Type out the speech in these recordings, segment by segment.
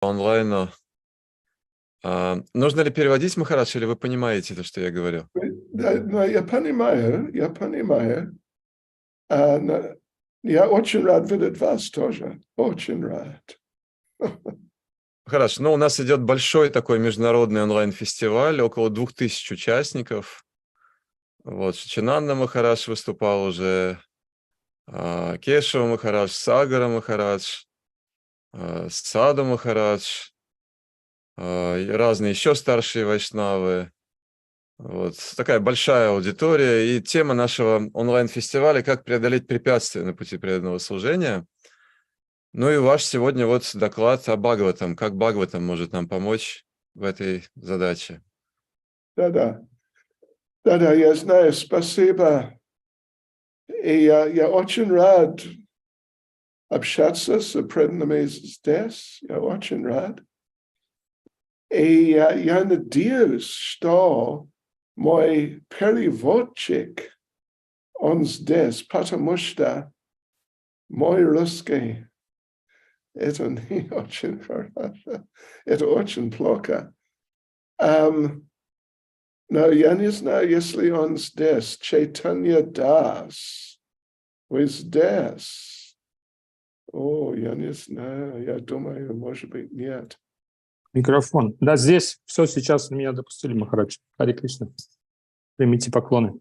онлайну. Нужно ли переводить, Махарадж, или вы понимаете то, что я говорю? No, я понимаю. Я очень рад видеть вас тоже. Очень рад. Хорошо. Ну, у нас идет большой такой международный онлайн-фестиваль, около 2000 участников. Вот, Шичинанда Махарадж выступал уже, Кешава Махарадж, Сагара Махарадж, Саду Махарадж, разные еще старшие вайшнавы. Вот, такая большая аудитория. И тема нашего онлайн-фестиваля «Как преодолеть препятствия на пути преданного служения». Ну и ваш сегодня вот доклад о Бхагаватам. Как Бхагаватам может нам помочь в этой задаче? Да, я знаю, спасибо. И я очень рад общаться с преданными здесь. Я очень рад. И я надеюсь, что мой переводчик, он здесь, потому что мой русский, это не очень хорошо, это очень плохо. Но я не знаю, если он здесь, Chaitanya Das, вы здесь? О, я не знаю, я думаю, может быть, нет. Микрофон. Да, здесь все, сейчас меня допустили, Махарадж. Харе Кришна. Примите поклоны.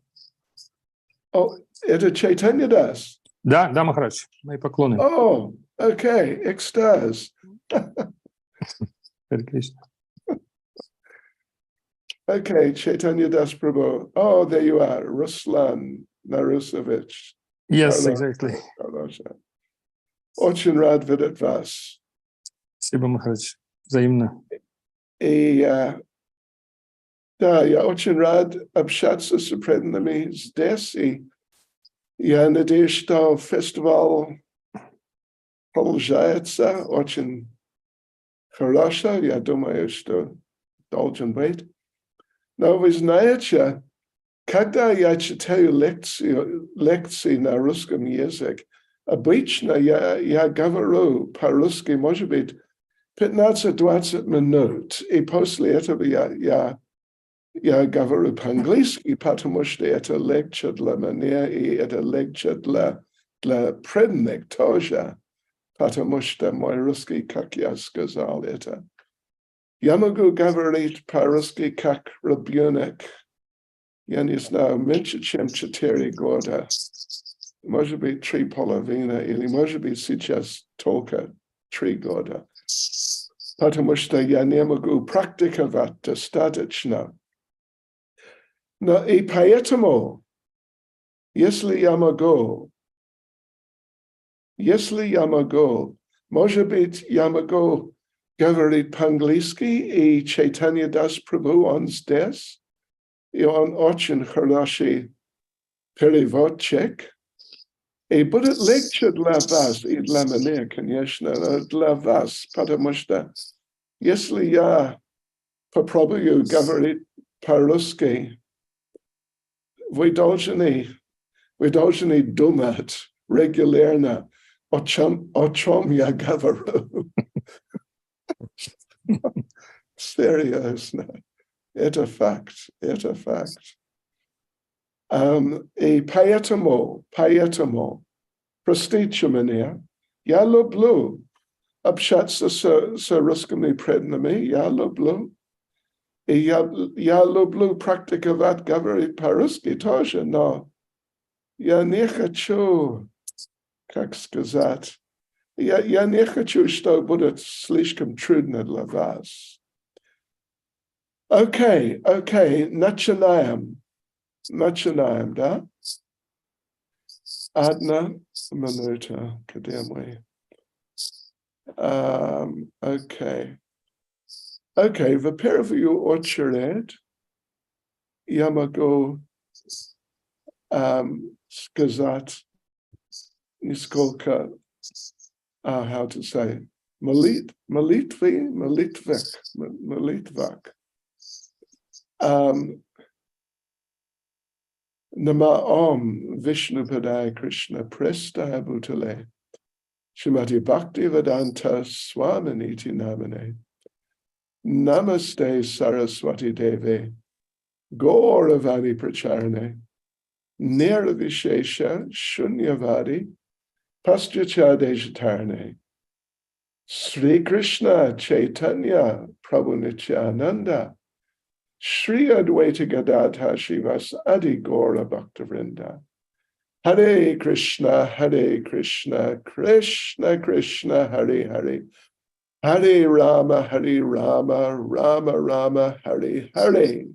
О, это Chaitanya Das? Да, Махарадж, мои поклоны. О, окей, экстаз. Харе Кришна. Okay, Chaitanya Das Prabhu. Oh, there you are, Ruslan Narusovich. Yes, exactly. Очень рад видеть вас. Спасибо, Махарадж. Взаимно. И да, я очень рад общаться с преданными здесь. И я надеюсь, что фестиваль продолжается очень хорошо. Я думаю, что должен быть. Но вы знаете, когда я читаю лекции на русском языке, обычно я говорю по-русски, может быть, 15-20 минут, и после этого я говорю по-английски, потому что это лекция для меня, и это лекция для преданных тоже, потому что мой русский, как я сказал, это. Я могу говорить по-русски как ребенок, я не знаю, меньше, чем 4 года, может быть, 3,5, или может быть, сейчас только 3 года, потому что я не могу практиковать достаточно. Но и поэтому, если я могу, может быть, я могу говорить по-английски, и Chaitanya Das Prabhu, он здесь, и он очень хороший переводчик. И будет лекция для вас, и для меня, конечно, но для вас, потому что если я попробую говорить по-русски, вы должны думать регулярно, о чем я говорю. Серьезно. Это факт. И поэтому, простите меня, я люблю общаться с русскими преданными, я люблю. И я люблю практиковать, говорить по-русски тоже, но я не хочу, как сказать, я не хочу, что будет слишком трудно для вас. Окей, начинаем, да? Одна минута, где мы? Окей, в первую очередь я могу сказать несколько, how to say, молитвах. Nama Om Vishnu Padaya Krishna Prestaya Bhutale Shrimati Bhaktivedanta Swaminiti Namane. Namaste Saraswati Deve. Gauravani Pracharane. Nirvishesha Shunyavadi. Paschachadeshatarane. Sri Krishna Chaitanya Prabhu Nityananda. Shri Advaita Gadadha Shivas Adi Gaura Bhaktavrinda. Hare Krishna, Krishna Krishna, Hare Hare. Hare Rama, Rama Rama, Hare Hare.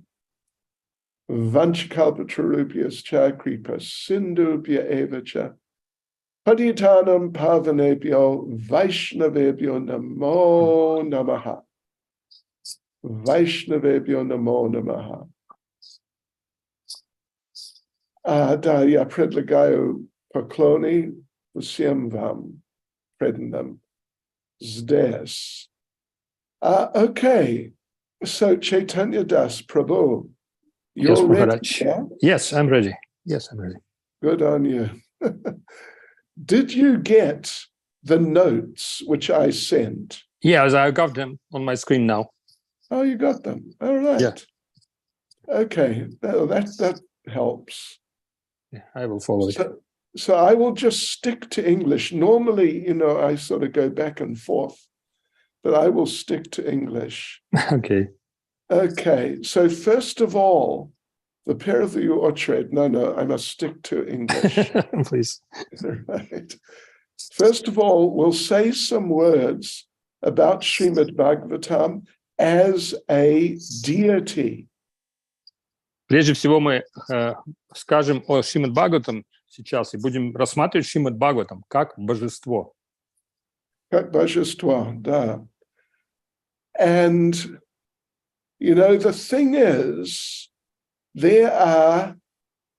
Vanchakalpatarupyas cha kripa sindhubhya eva cha. Patitanam pavanebhyo Vaishnavebhyo namo namaha. Vaishnavebhyo namo namaha. Да, я предлагаю поклоны всем вам, преданным здесь. Okay, so Chaitanya Das Prabhu, you're Yes, ready, Maharaj. yeah? Yes, I'm ready. Yes, I'm ready. Good on you. Did you get the notes which I sent? Yes, I got them on my screen now. Oh, you got them. All right. Yeah. Okay, that helps. Yeah, I will follow it. So I will just stick to English. Normally, I sort of go back and forth, but I will stick to English. Okay. Okay, so first of all, the pair of you Ochred. No, I must stick to English. Please. Right. First of all, we'll say some words about Srimad Bhagavatam as a deity. Прежде всего мы скажем о Шримад Бхагаватам сейчас и будем рассматривать Шримад Бхагаватам как божество. Как божество, да. And, the thing is, there are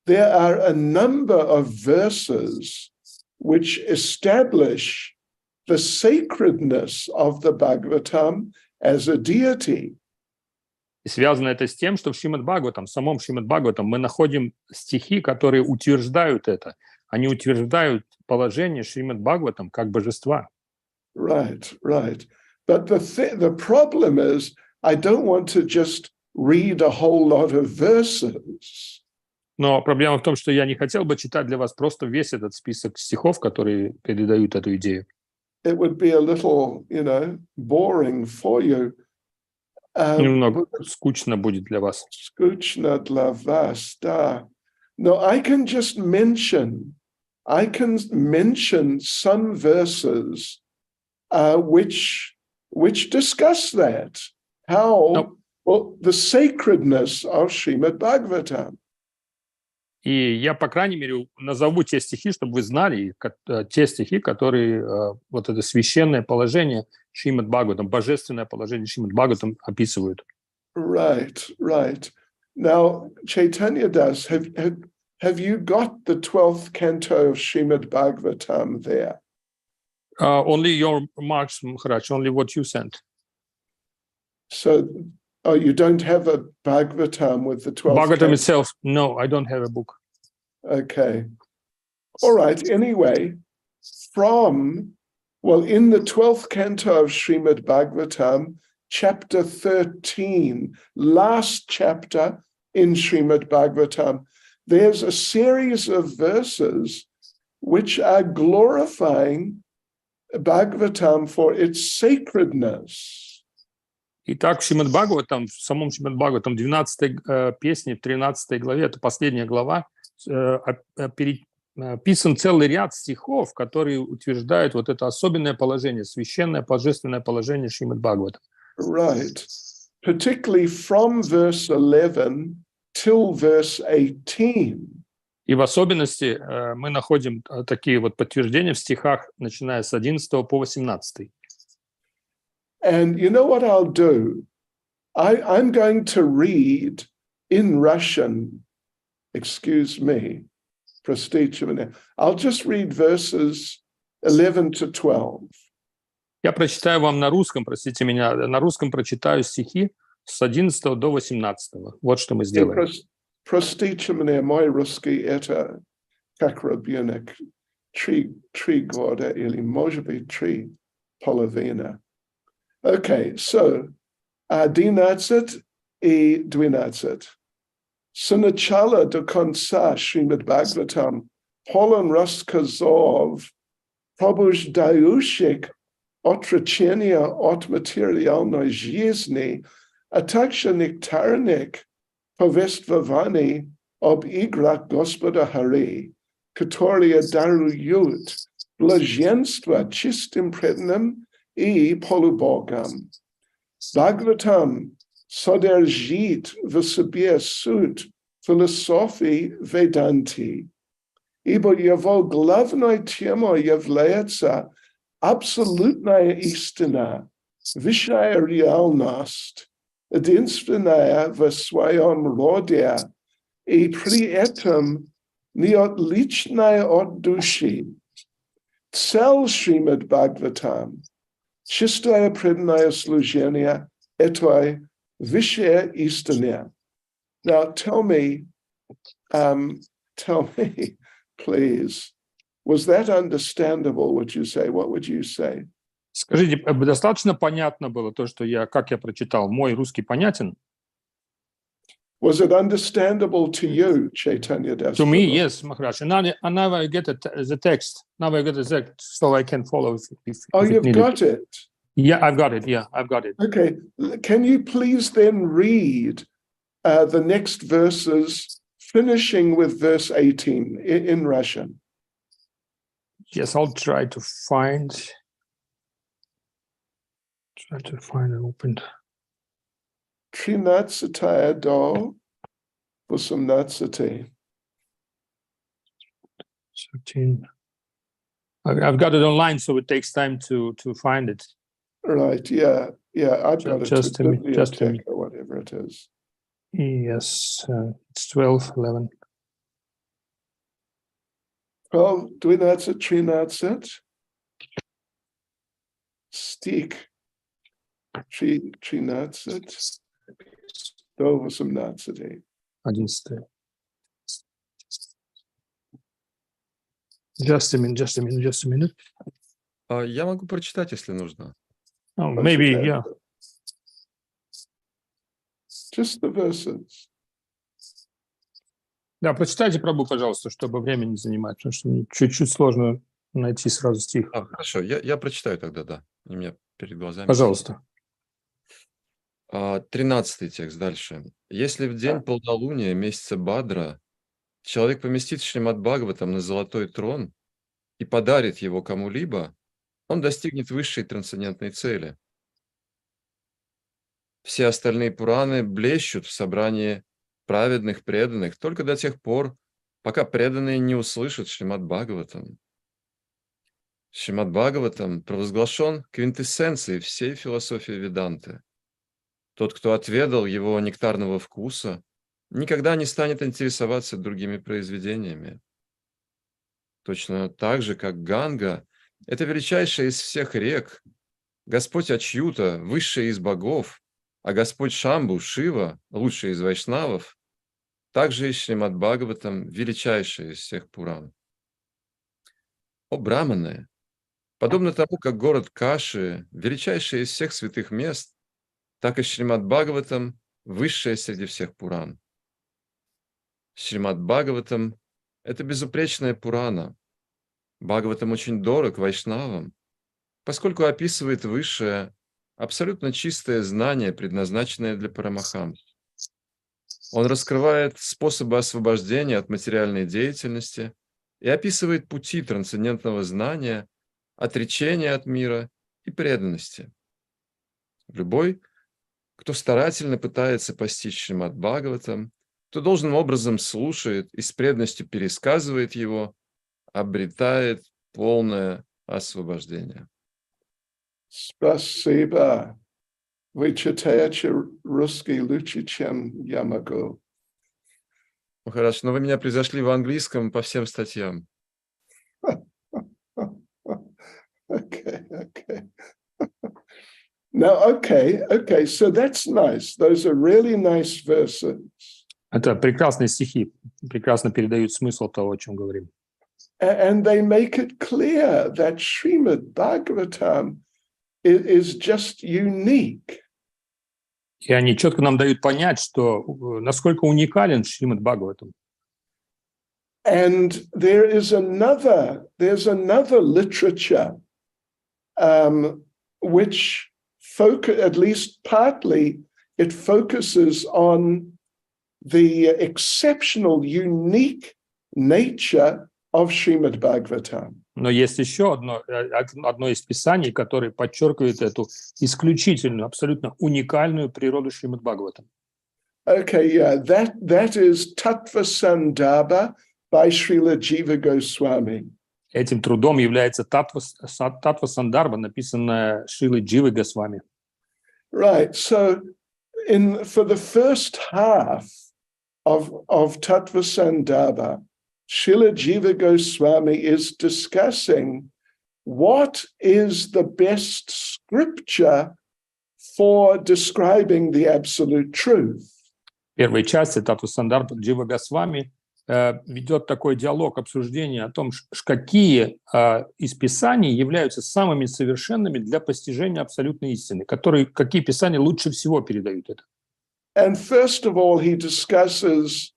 a number of verses which establish the sacredness of the Bhagavatam as a deity. И связано это с тем, что в Шримад Бхагаватам, в самом Шримад Бхагаватам мы находим стихи, которые утверждают это. Они утверждают положение Шримад Бхагаватам как божества. Right. But the problem is, I don't want to just read a whole lot of verses. Но проблема в том, что я не хотел бы читать для вас просто весь этот список стихов, которые передают эту идею. It would be a little, boring for you. Немного скучно будет для вас. Скучно для вас, да. No, I can mention some verses which discuss that. How the sacredness of Srimad Bhagavatam. И я, по крайней мере, назову те стихи, чтобы вы знали, те стихи, которые вот это священное положение Шримад Бхагаватам, божественное положение Шримад Бхагаватам описывают. Right. Now, Chaitanya Das, have you got the 12th canto of Srimad Bhagavatam there? Only your marks, Maharaj, only what you sent. So, you don't have a Bhagavatam with the 12th Bhagavatam canto? itself, no, I don't have a book. Okay. All right. Anyway, in the 12th canto of Srimad Bhagavatam, chapter 13, last chapter in Srimad Bhagavatam, there's a series of verses which are glorifying Bhagavatam for its sacredness. Итак, в самом Шримад Бхагаватам, 12-й песне, в 13 главе, это последняя глава, писан целый ряд стихов, которые утверждают вот это особенное положение, священное, божественное положение Шримад Бхагаватам. Right. Particularly from verse 11 till verse 18. И в особенности мы находим такие вот подтверждения в стихах, начиная с 11 по 18. And you know what I'll do? I'm going to read in Russian, excuse me, I'll just read verses 11 to 12. Я прочитаю вам на русском, простите меня, на русском прочитаю стихи с 11 до 18. Вот что мы сделаем. Простите мне, мой русский это как ребенок. 3 года или, может быть, 3,5. Okay, so 11 и 12. С начала до конца Шримад Бхагаватам полон рассказов, пробуждающих отречения от материальной жизни, а также нектарных повествований об играх Господа Хари, которые даруют блаженство чистым преданным и полубогам. Бхагаватам содержит в себе суть философии Веданти, ибо его главной темой является абсолютная истина, высшая реальность, единственная в своем роде, и при этом неотличная от души. Цель Шримад Бхагаватам — чистое преданное служение этой высшей истине. Now tell me, please, was that understandable, what you say? What would you say? Скажите, достаточно понятно было то, что как я прочитал? Мой русский понятен? Was it understandable to you, Chaitanya Das? To me, yes, Maharaj. And now I get the text. Now I get the text, so I can follow if You've needed. got it. Yeah, I've got it. Yeah, I've got it. Okay, can you please then read the next verses, finishing with verse 18 in Russian? Yes, I'll try to find and open. 13 до 18. 13. I've got it online, so it takes time to find it. Right, yeah, I've got it Just to a minute, just a bibliotech minute. or whatever it is. Yes, it's 12, 11. 12, 12, 13, стих 13 до 18. 11. Just a minute. Я могу прочитать, если нужно. Oh, maybe, yeah. Just the verses. Да, прочитайте, Прабу, пожалуйста, чтобы время не занимать, потому что мне чуть-чуть сложно найти сразу стих. Хорошо, я прочитаю тогда, да. У меня перед глазами. Пожалуйста. 13 текст дальше. Если в день полнолуния месяца Бадра человек поместит Шримад Бхагаватам на золотой трон и подарит его кому-либо, он достигнет высшей трансцендентной цели. Все остальные Пураны блещут в собрании праведных преданных только до тех пор, пока преданные не услышат Шримад Бхагаватам. Шримад Бхагаватам провозглашен квинтэссенцией всей философии Веданты. Тот, кто отведал его нектарного вкуса, никогда не станет интересоваться другими произведениями. Точно так же, как Ганга – это величайшая из всех рек, Господь Ачьюта – высший из богов, а Господь Шамбу, Шива – лучший из вайшнавов, также и Шримад Бхагаватам – величайший из всех Пуран. О браманы! Подобно тому, как город Каши – величайший из всех святых мест, так и Шримад Бхагаватам – высшее среди всех Пуран. Шримад Бхагаватам – это безупречная Пурана. Бхагаватам очень дорог вайшнавам, поскольку описывает высшее, абсолютно чистое знание, предназначенное для парамахамс. Он раскрывает способы освобождения от материальной деятельности и описывает пути трансцендентного знания, отречения от мира и преданности. Любой, кто старательно пытается постичь Шримад Бхагаватам, кто должным образом слушает и с преданностью пересказывает его, обретает полное освобождение. Спасибо. Вы читаете русский лучше, чем я могу. Ну, хорошо, но вы меня превзошли в английском по всем статьям. Okay. Now, okay, so that's nice. Those are really nice verses. Это прекрасные стихи, прекрасно передают смысл того, о чем говорим. and they make it clear that Srimad Bhagavatam is just unique. И они четко нам дают понять, что насколько уникален Шримад Бхагаватам. And there's another literature which at least partly, it focuses on the exceptional, unique nature of Srimad Bhagavatam. Но есть еще одно из писаний, которое подчеркивает эту исключительную, абсолютно уникальную природу Шримад Бхагаватам. Okay, yeah, that is Tattva Sandarbha by Srila Jiva Goswami. Этим трудом является Татва Сандарба, написанная Шрилой Дживой Госвами. Right, so for the first half of Tattva Sandarbha, Srila Jiva Goswami is discussing what is the best scripture for describing the absolute truth. В первой части Татва Сандарба Джива Госвами ведет такой диалог, обсуждение о том, какие из писаний являются самыми совершенными для постижения абсолютной истины, какие писания лучше всего передают это. And first of all, he discusses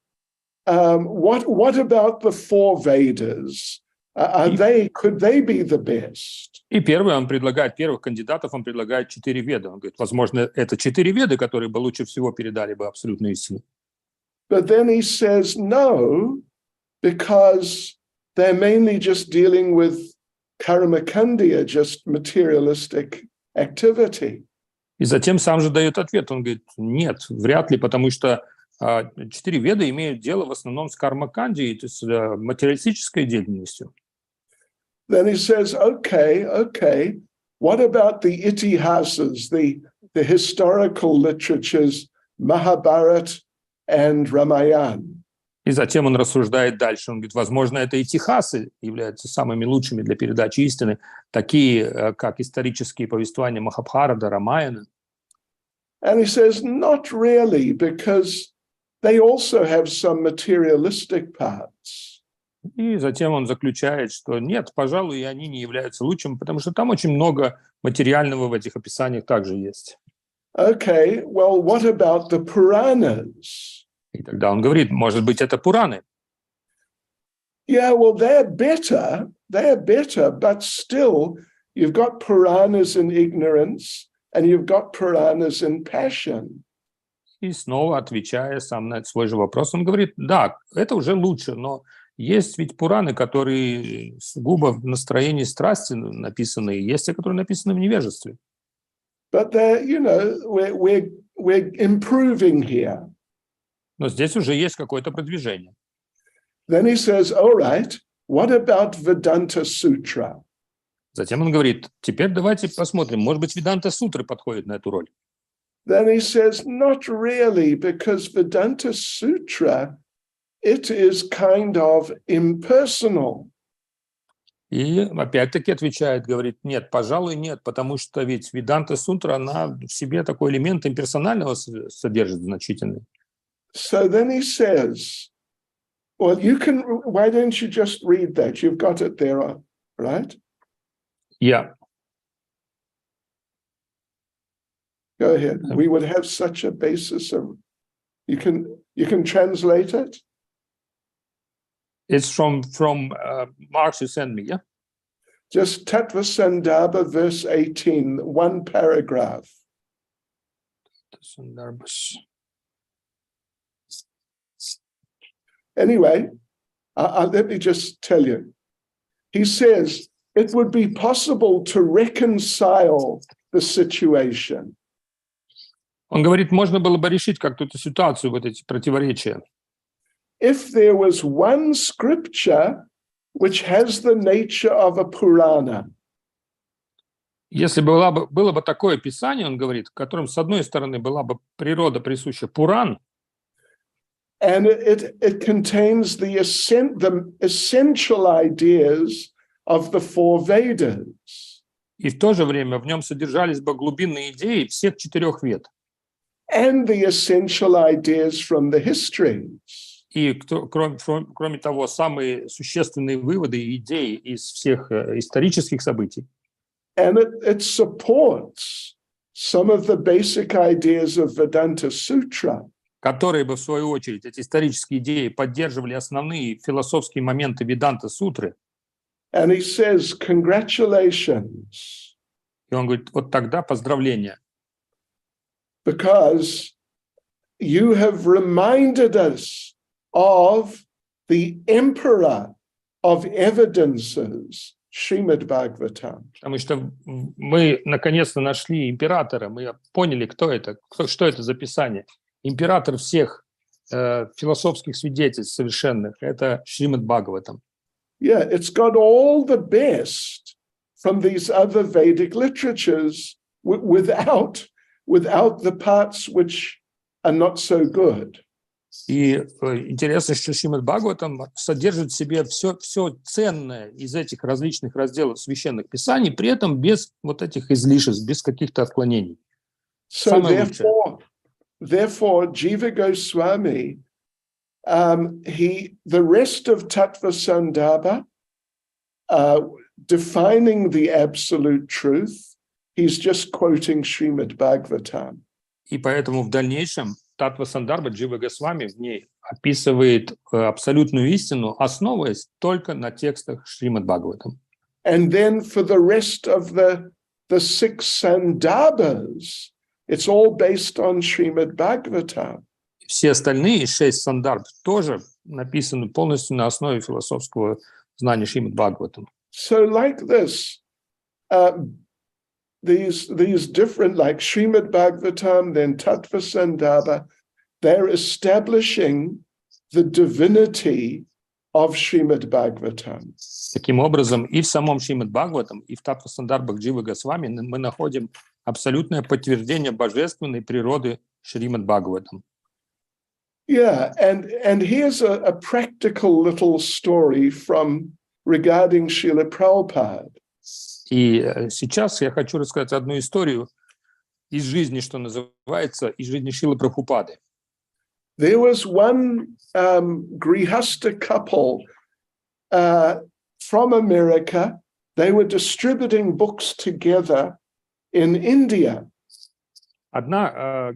what about the four Vedas? Could they be the best? И первых кандидатов он предлагает 4 веды. Он говорит, возможно, это 4 веды, которые бы лучше всего передали бы абсолютную истину. But then he says no, because they're mainly just dealing with karmakandya, just materialistic activity. И затем сам же дает ответ. Он говорит, нет, вряд ли, потому что 4 веды имеют дело в основном с кармакандией, то есть материалистической деятельностью. Then he says, okay, what about the itihasas, the historical literatures, Mahabharata and Ramayana? И затем он рассуждает дальше. Он говорит, возможно, это итихасы являются самыми лучшими для передачи истины, такие как исторические повествования Махабхарата, Рамаяна. And he says, not really, because they also have some materialistic parts. И затем он заключает, что нет, пожалуй, и они не являются лучшими, потому что там очень много материального в этих описаниях также есть. Okay, well, what about the Puranas? И тогда он говорит, может быть, это Пураны. Yeah, well, they're better, but still, you've got Puranas in ignorance, and you've got Puranas in passion. И снова, отвечая сам на свой же вопрос, он говорит, да, это уже лучше, но есть ведь Пураны, которые сугубо в настроении страсти написаны, и есть те, которые написаны в невежестве. But we're improving here. Но здесь уже есть какое-то продвижение. Then he says, all right, what about Vedanta Sutra? Затем он говорит, теперь давайте посмотрим, может быть, Веданта Сутры подходит на эту роль. Then he says, not really, because Vedanta Sutra, it is kind of impersonal. И опять-таки отвечает, говорит, нет, пожалуй, нет, потому что ведь Веданта Сутра, она в себе такой элемент имперсонального содержит значительный. So then he says, well, why don't you just read that? You've got it there, right? Yeah. Go ahead. We would have such a basis of, you can translate it? It's from Marx you sent me, yeah? Just Tattva Sandarbha, verse 18, one paragraph. Anyway, let me just tell you. He says, it would be possible to reconcile the situation. Он говорит, можно было бы решить как-то эту ситуацию, вот эти противоречия. If there was one scripture which has the nature of a Purana. Если было бы такое писание, он говорит, в котором, с одной стороны, была бы природа присуща Пуран, and it contains the essential ideas of the four Vedas. И в то же время в нем содержались бы глубинные идеи всех 4 вед. And the essential ideas from the histories. И кроме того, самые существенные выводы и идеи из всех исторических событий. And it supports some of the basic ideas of Vedanta Sutra. Которые бы, в свою очередь, эти исторические идеи поддерживали основные философские моменты Веданта-сутры. And he says, congratulations. И он говорит, вот тогда поздравления. Because you have reminded us of the emperor of evidences, Srimad Bhagavatam. Потому что мы наконец-то нашли императора, мы поняли, кто это, что это за писание. Император всех философских свидетельств совершенных – это Шримад Бхагаватам. Yeah, it's got all the best from these other Vedic literatures without the parts which are not so good. И интересно, что Шримад Бхагаватам содержит в себе все ценное из этих различных разделов священных писаний, при этом без вот этих излишеств, без каких-то отклонений. So therefore, Jiva Goswami, the rest of Tattva Sandarbha, defining the absolute truth, he's just quoting Srimad Bhagavatam. И поэтому в дальнейшем Таттва Сандarbha Джива Госвами в ней описывает абсолютную истину, основываясь только на текстах Шримад Бхагаватам. And then for the rest of the six Sandarbhas, it's all based on Srimad Bhagavatam. Все остальные 6 сандарб тоже написаны полностью на основе философского знания Шримад Бхагаватам. So like this, these different, like Srimad Bhagavatam, then Tattva Sandarbha, they're establishing the divinity of Srimad Bhagavatam. Таким образом, и в самом Шримад Бхагаватам, и в Таттва Сандарбах Дживы Госвами мы находим абсолютное подтверждение божественной природы Шримад Бхагаватам. Yeah, and here's a practical little story regarding Srila Prabhupada. И сейчас я хочу рассказать одну историю из жизни, что называется, из жизни Шрилы Прабхупады. There was one Grihasta couple from America. They were distributing books together in India. Одна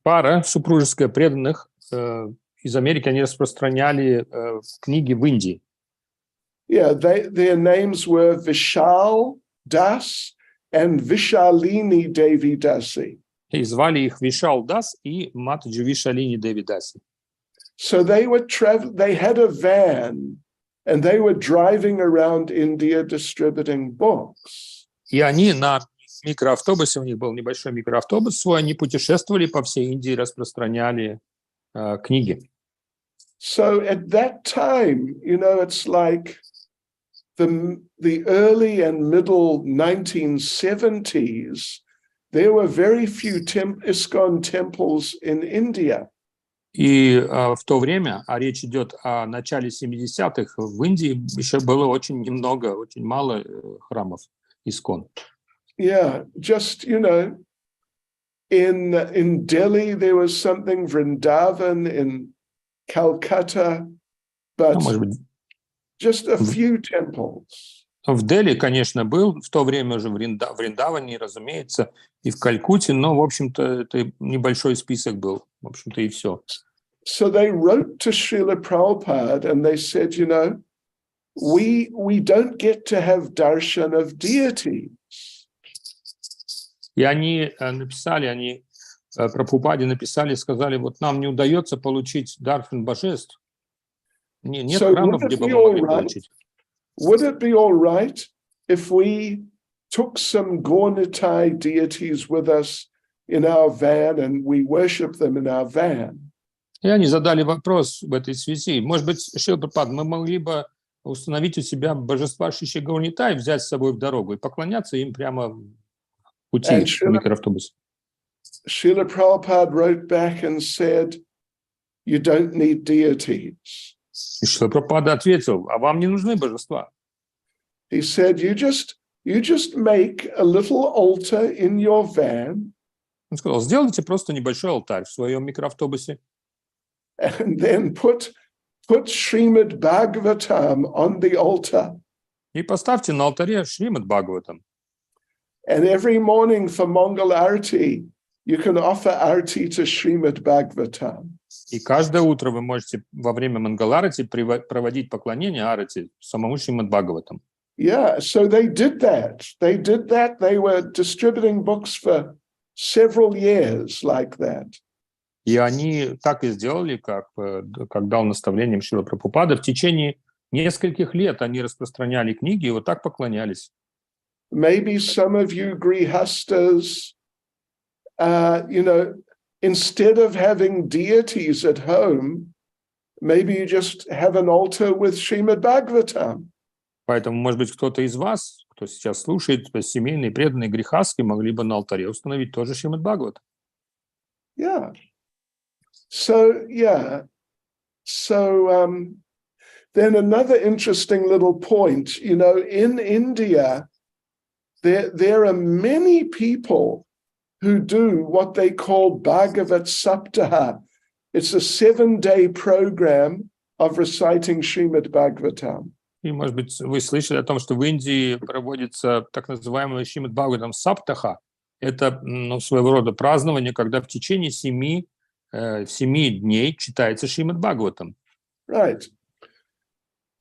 пара супружеская преданных из Америки, они распространяли книги в Индии. Yeah, their names were Vishal Das and Vishalini Devi Dasi. И звали их Вишал Дас и Матаджи Вишалини Деви Даси. So they had a van and they were driving around India distributing books. И они на микроавтобусе, у них был небольшой микроавтобус свой, они путешествовали по всей Индии, распространяли книги. So at that time, it's like the early and middle 1970s, there were very few ISKCON temples in India. И в то время, а речь идет о начале 70-х, в Индии еще было очень немного, очень мало храмов ISKCON. Yeah, just, in Delhi, there was something, Vrindavan, in Calcutta, but just a few temples. В Дели, конечно, был, в то время уже в Вриндаване, разумеется, и в Калькутте, но, в общем-то, это небольшой список был, в общем-то, и все. So they wrote to Srila Prabhupada and they said, we don't get to have darshan of deities. И они написали, Прабхупаде написали, сказали, вот нам не удается получить даршан божеств. Нет храмов, где бы мы могли получить. Would it be all right if we took some Gaunitai deities with us in our van and we worship them in our van? И они задали вопрос в этой связи. Может быть, Шрила Прабхупада, мы могли бы установить у себя божества Шиши Гаунитай, взять с собой в дорогу и поклоняться им прямо в пути в микроавтобусе. Srila Prabhupada wrote back and said, you don't need deities. И Шрила Прабхупада ответил, а вам не нужны божества. He said, you just make a little altar in your van. Он сказал, сделайте просто небольшой алтарь в своем микроавтобусе. and then put Srimad Bhagavatam on the altar. И поставьте на алтаре Шримад Бхагаватам. And every morning for Mangal Arati, you can offer Arati to Srimad Bhagavatam. И каждое утро вы можете во время Мангаларати проводить поклонение Арати самому Шримад Бхагаватам. Yeah, so they did that. They did that. They were distributing books for several years like that. И они так и сделали, как дал наставлением Шрила Прабхупада. В течение нескольких лет они распространяли книги и вот так поклонялись. Maybe some of you grihastas, instead of having deities at home, maybe you just have an altar with Srimad Bhagavatam. Поэтому, может быть, кто-то из вас, кто сейчас слушает, семейные, преданные, грехастки, могли бы на алтаре установить тоже Шримад Бхагават. Yeah. So then another interesting little point, in India, there are many people who do what they call Bhagavat Saptaha. It's a 7-day program of reciting Srimad Bhagavatam. И, может быть, вы слышали о том, что в Индии проводится так называемый Шримад Бхагаватам Саптаха. Это своего рода празднование, когда в течение 7 дней читается Шримад Бхагаватам. Right.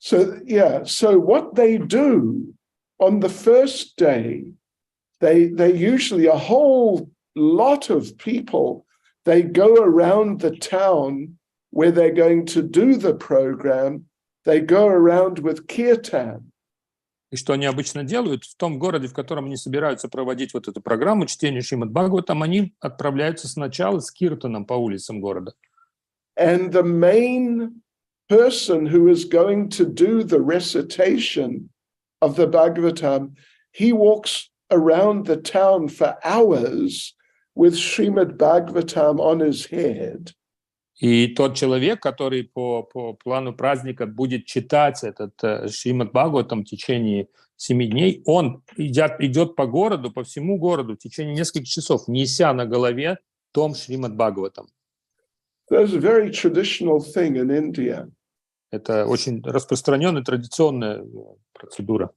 So what they do on the first day, they usually, a whole lot of people, they go around the town where they're going to do the program. They go around with kirtan. И что они обычно делают? В том городе, в котором они собираются проводить вот эту программу чтения Шримад Бхагаватам, они отправляются сначала с киртаном по улицам города. And the main person who is going to do the recitation of the Bhagavatam, he walks around the town for hours with Srimad Bhagavatam on his head. И тот человек, который по плану праздника будет читать этот Шримад Бхагаватам в течение 7 дней, он идет по городу, по всему городу в течение нескольких часов, неся на голове том Шримад Бхагаватам. That's a very traditional thing in India. Это очень распространенная традиционная процедура.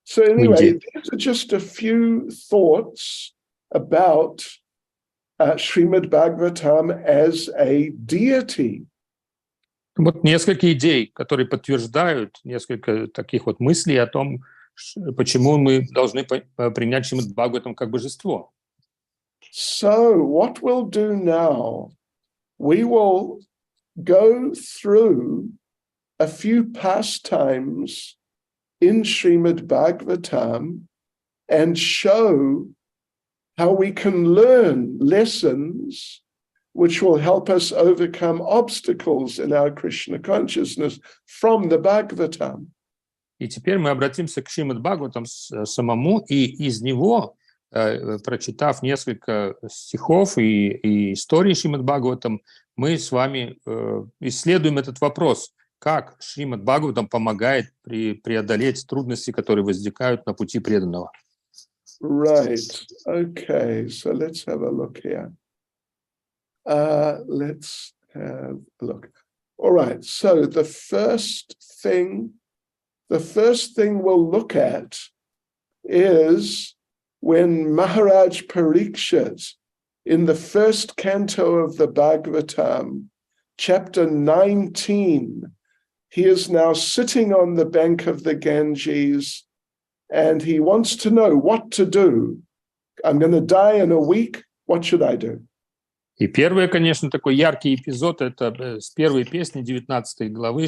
So anyway, these are just a few thoughts about Srimad Bhagavatam as a deity. Вот несколько идей, которые подтверждают несколько таких вот мыслей о том, почему мы должны принять Шримад Бхагаватам как божество. So what we'll do now, we will go through a few pastimes in Srimad Bhagavatam and show how we can learn lessons which will help us overcome obstacles in our Krishna consciousness from the Bhagavatam. И теперь мы обратимся к Шримад Бхагаватам самому, и из него, прочитав несколько стихов и истории Шримад Бхагаватам, мы с вами исследуем этот вопрос, как Шримад Бхагаватам помогает преодолеть трудности, которые возникают на пути преданного. Right. Okay. So let's have a look here. Let's have a look. All right. So the first thing we'll look at is when Maharaj Parikshit, in the first canto of the Bhagavatam, chapter 19, he is now sitting on the bank of the Ganges, and he wants to know what to do. I'm going to die in a week. What should I do? И первый, конечно, такой яркий эпизод – это с первой песни 19 главы,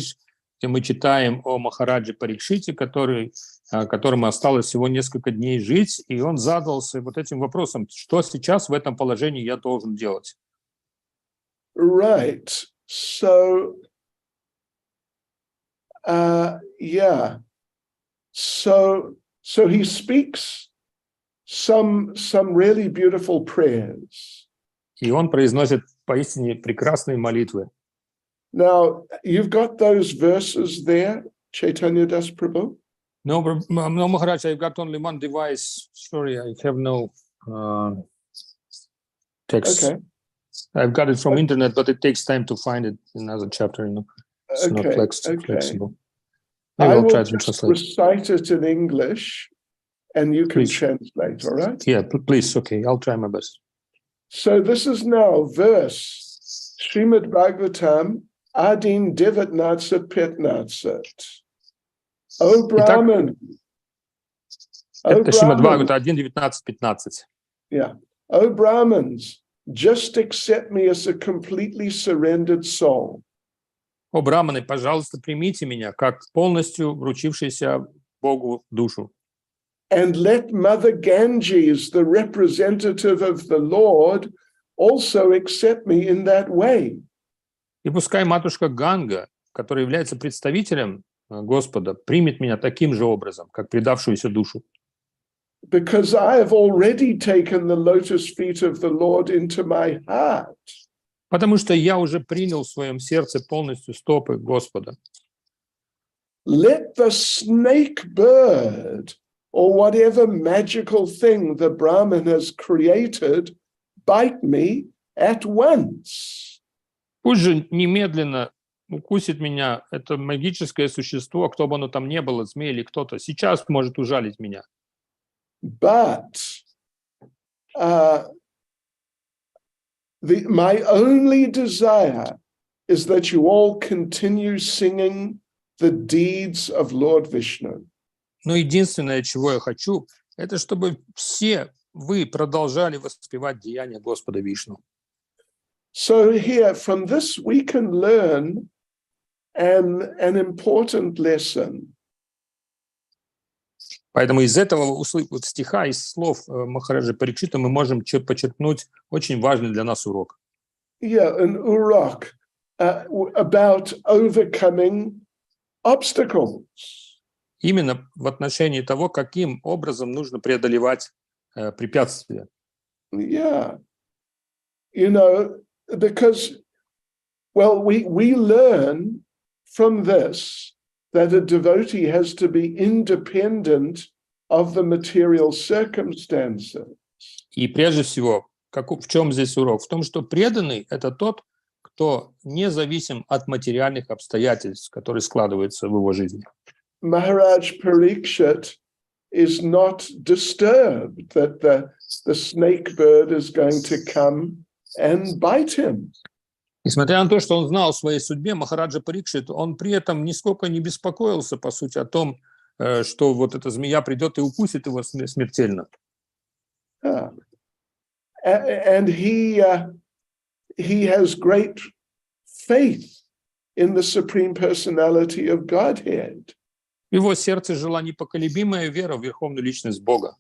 где мы читаем о Махараджи Парикшите, которому осталось всего несколько дней жить, и он задался вот этим вопросом, что сейчас в этом положении я должен делать. Right. So, So he speaks some really beautiful prayers. И он произносит поистине прекрасные молитвы. Now, you've got those verses there, Chaitanya Das Prabhu? No, Maharaj, I've got only one device. Sorry, I have no text. Okay. I've got it from internet, but it takes time to find it in another chapter. It's not Okay, flexible. Maybe I I'll will try to just translate. recite it in English, and you can Please. translate, all right? Yeah, please. Okay, I'll try my best. So this is now verse Srimad Bhagavatam Adin 19:15. O Brahman. Это Шримад Бхагавата 1.19.15. Yeah. O Brahmins, just accept me as a completely surrendered soul. О, браманы, пожалуйста, примите меня как полностью вручившийся Богу душу. And let Mother Ganges, the representative of the Lord, also accept me in that way. И пускай матушка Ганга, которая является представителем Господа, примет меня таким же образом, как предавшуюся душу. Because I have already taken the lotus feet of the Lord into my heart. Потому что я уже принял в своем сердце полностью стопы Господа. Let the snake bird or whatever magical thing the Brahmin has created bite me at once. Пусть же немедленно укусит меня это магическое существо, кто бы оно там ни было, змей или кто-то, сейчас может ужалить меня. But my only desire is that you all continue singing the deeds of Lord Vishnu. Но единственное, чего я хочу, это чтобы все вы продолжали воспевать деяния Господа Вишну. So here, from this, we can learn an important lesson. Поэтому из этого стиха, из слов Махараджа Парикшита мы можем почерпнуть очень важный для нас урок. Yeah, an urok about overcoming obstacles. Именно в отношении того, каким образом нужно преодолевать препятствия. Yeah. You know, because, well, we learn from this that a devotee has to be independent of the material circumstances. И прежде всего, в чем здесь урок? В том, что преданный – это тот, кто независим от материальных обстоятельств, которые складываются в его жизни. Maharaj Parikshit is not disturbed that the snake bird is going to come and bite him. Несмотря на то, что он знал о своей судьбе, Махараджа Парикшит, он при этом нисколько не беспокоился, по сути, о том, что вот эта змея придет и укусит его смертельно. And he has great faith in the Supreme Personality of Godhead. В его сердце жила непоколебимая вера в Верховную Личность Бога.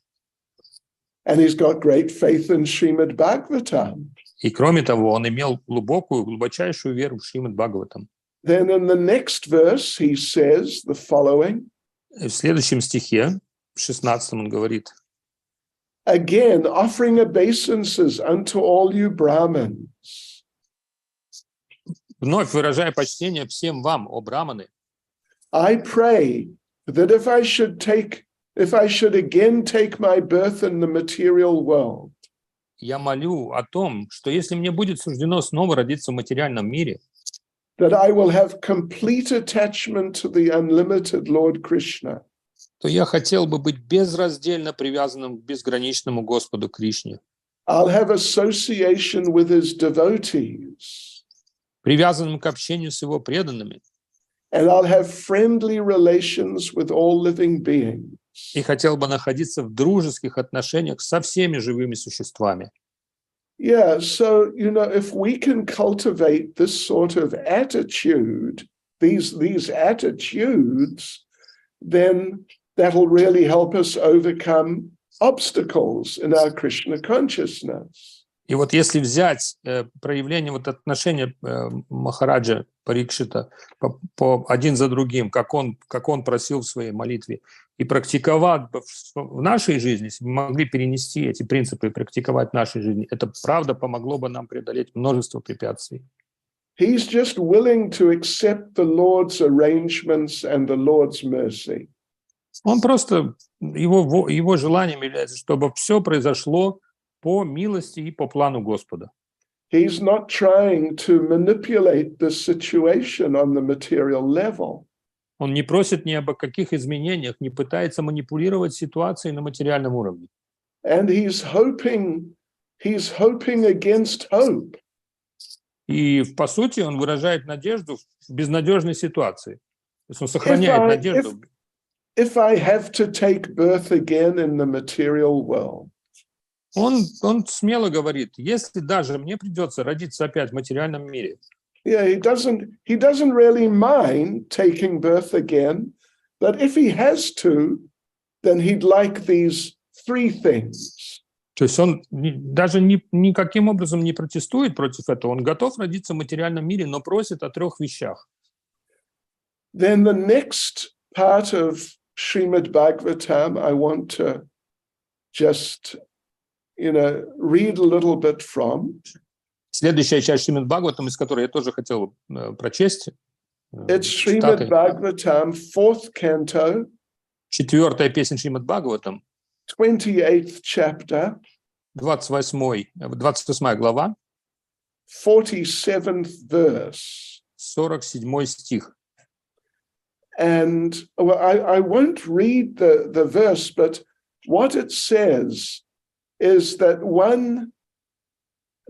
And he's got great faith in Srimad Bhagavatam. И кроме того, он имел глубочайшую веру в Шримад Бхагаватам. Then in the next verse he says the following. В следующем стихе, в 16 он говорит: Again, offering obeisances unto all you Brahmins. Вновь выражая почтение всем вам, о браманы, I pray that if I should again take my birth in the material world, я молю о том, что если мне будет суждено снова родиться в материальном мире, that I will have complete attachment to the unlimited Lord Krishna. То я хотел бы быть безраздельно привязанным к безграничному Господу Кришне. I'll have association with his devotees. Привязанным к общению с его преданными. And I'll have friendly relations with all living beings. И хотел бы находиться в дружеских отношениях со всеми живыми существами. Yeah, so, if we can cultivate this sort of attitude, these attitudes, then that'll really help us overcome obstacles in our Krishna consciousness. И вот если взять проявление отношения Махараджа Парикшита по один за другим, как он просил в своей молитве, и практиковать в нашей жизни, если бы мы могли перенести эти принципы и практиковать в нашей жизни, это правда помогло бы нам преодолеть множество препятствий. He's just willing to accept the Lord's arrangements and the Lord's mercy. Он просто, его желанием является, чтобы все произошло по милости и по плану Господа. He's not trying to manipulate the situation on the material level. Он не просит ни об каких изменениях, не пытается манипулировать ситуацией на материальном уровне. And he's hoping against hope. И, по сути, он выражает надежду в безнадежной ситуации. То есть он сохраняет надежду. If I have to take birth again in the material world, Он смело говорит, если даже мне придется родиться опять в материальном мире, yeah, he doesn't really mind taking birth again, but if he has to, then he'd like these three things. то есть он даже никаким образом не протестует против этого, он готов родиться в материальном мире, но просит о 3 вещах. Then the next part of Srimad Bhagavatam, I want to just, read a little bit from. Следующая часть Шримад Бхагаватам, из которой я тоже хотел прочесть. It's Srimad Bhagavatam, 4th canto. 4-я песня Шримад Бхагаватам. 28th chapter. 28 глава. 47th verse. 47 стих. And well, I won't read the verse, but what it says is that one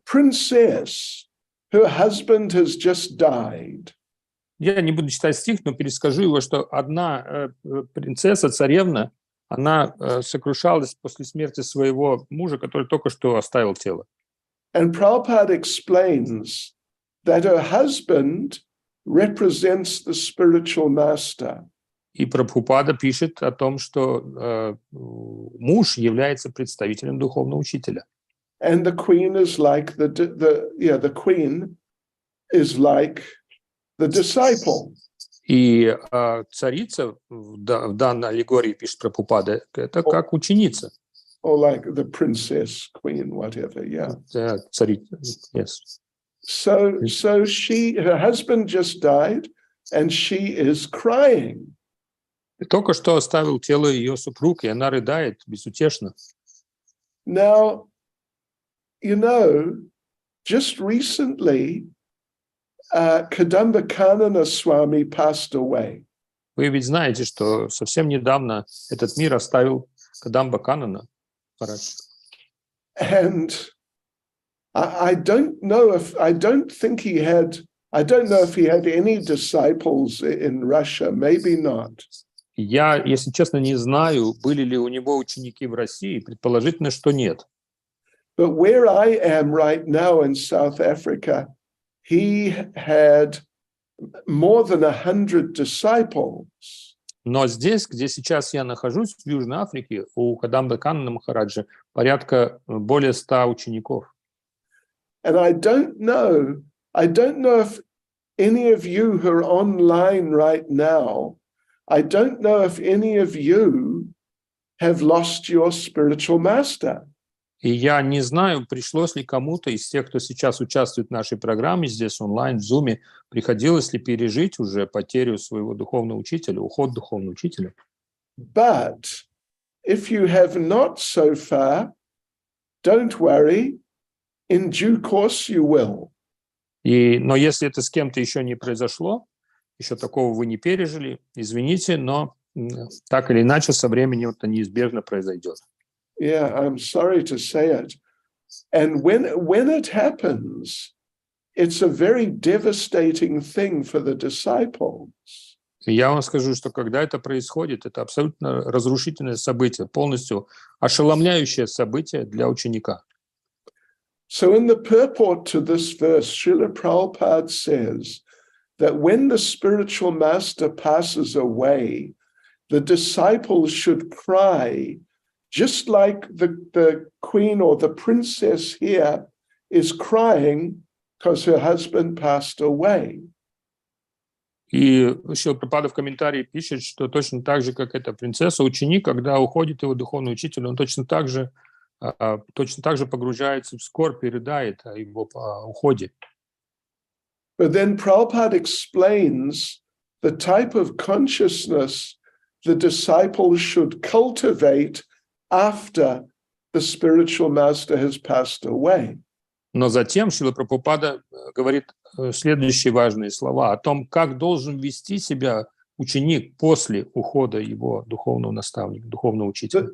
princess, her husband has just died. Я не буду читать стих, но перескажу его, что одна принцесса, царевна, она сокрушалась после смерти своего мужа, который только что оставил тело. And Prabhupada explains that her husband represents the spiritual master. И Прабхупада пишет о том, что муж является представителем духовного учителя. And the queen is like the queen is like the disciple. И царица в данной аллегории, пишет Прабхупада, это как ученица. Or like the princess, queen, whatever, yeah. Царица, yes. So her husband just died, and she is crying. Только что оставил тело ее супруг, и она рыдает безутешно. Now, just recently, Kadamba Kanana Swami passed away. Вы ведь знаете, что совсем недавно этот мир оставил Кадамба Канана. And I don't know if he had any disciples in Russia, maybe not. Я, если честно, не знаю, были ли у него ученики в России, предположительно, что нет. But where I am right now in South Africa, he had more than 100 disciples. Но здесь, где сейчас я нахожусь, в Южной Африке, у Кадамбы Канана Махараджа более 100 учеников. And I don't know if any of you who are online right now, I don't know if any of you have lost your spiritual master. И я не знаю, пришлось ли кому-то из тех, кто сейчас участвует в нашей программе здесь онлайн, в Zoom, приходилось ли пережить уже потерю своего духовного учителя, уход духовного учителя. But if you have not so far, don't worry, in due course you will. Но если это с кем-то еще не произошло, еще такого вы не пережили, извините, но так или иначе со временем это неизбежно произойдет. Yeah, I'm sorry to say it. And when it happens, it's a very devastating thing for the disciples. Я вам скажу, что когда это происходит, это абсолютно разрушительное событие, полностью ошеломляющее событие для ученика. So in the purport to this verse, Srila Prabhupada says that when the spiritual master passes away, the disciples should cry, just like the queen or the princess here is crying because her husband passed away. И Шрила Прабхупада в комментарии пишет, что точно так же, как эта принцесса, ученик, когда уходит его духовный учитель, он точно так же погружается в скорбь и рыдает о его уходе. But then Prabhupada explains the type of consciousness the disciples should cultivate after the spiritual master has passed away. Но затем Шрила Прабхупада говорит следующие важные слова о том, как должен вести себя ученик после ухода его духовного наставника, духовного учителя.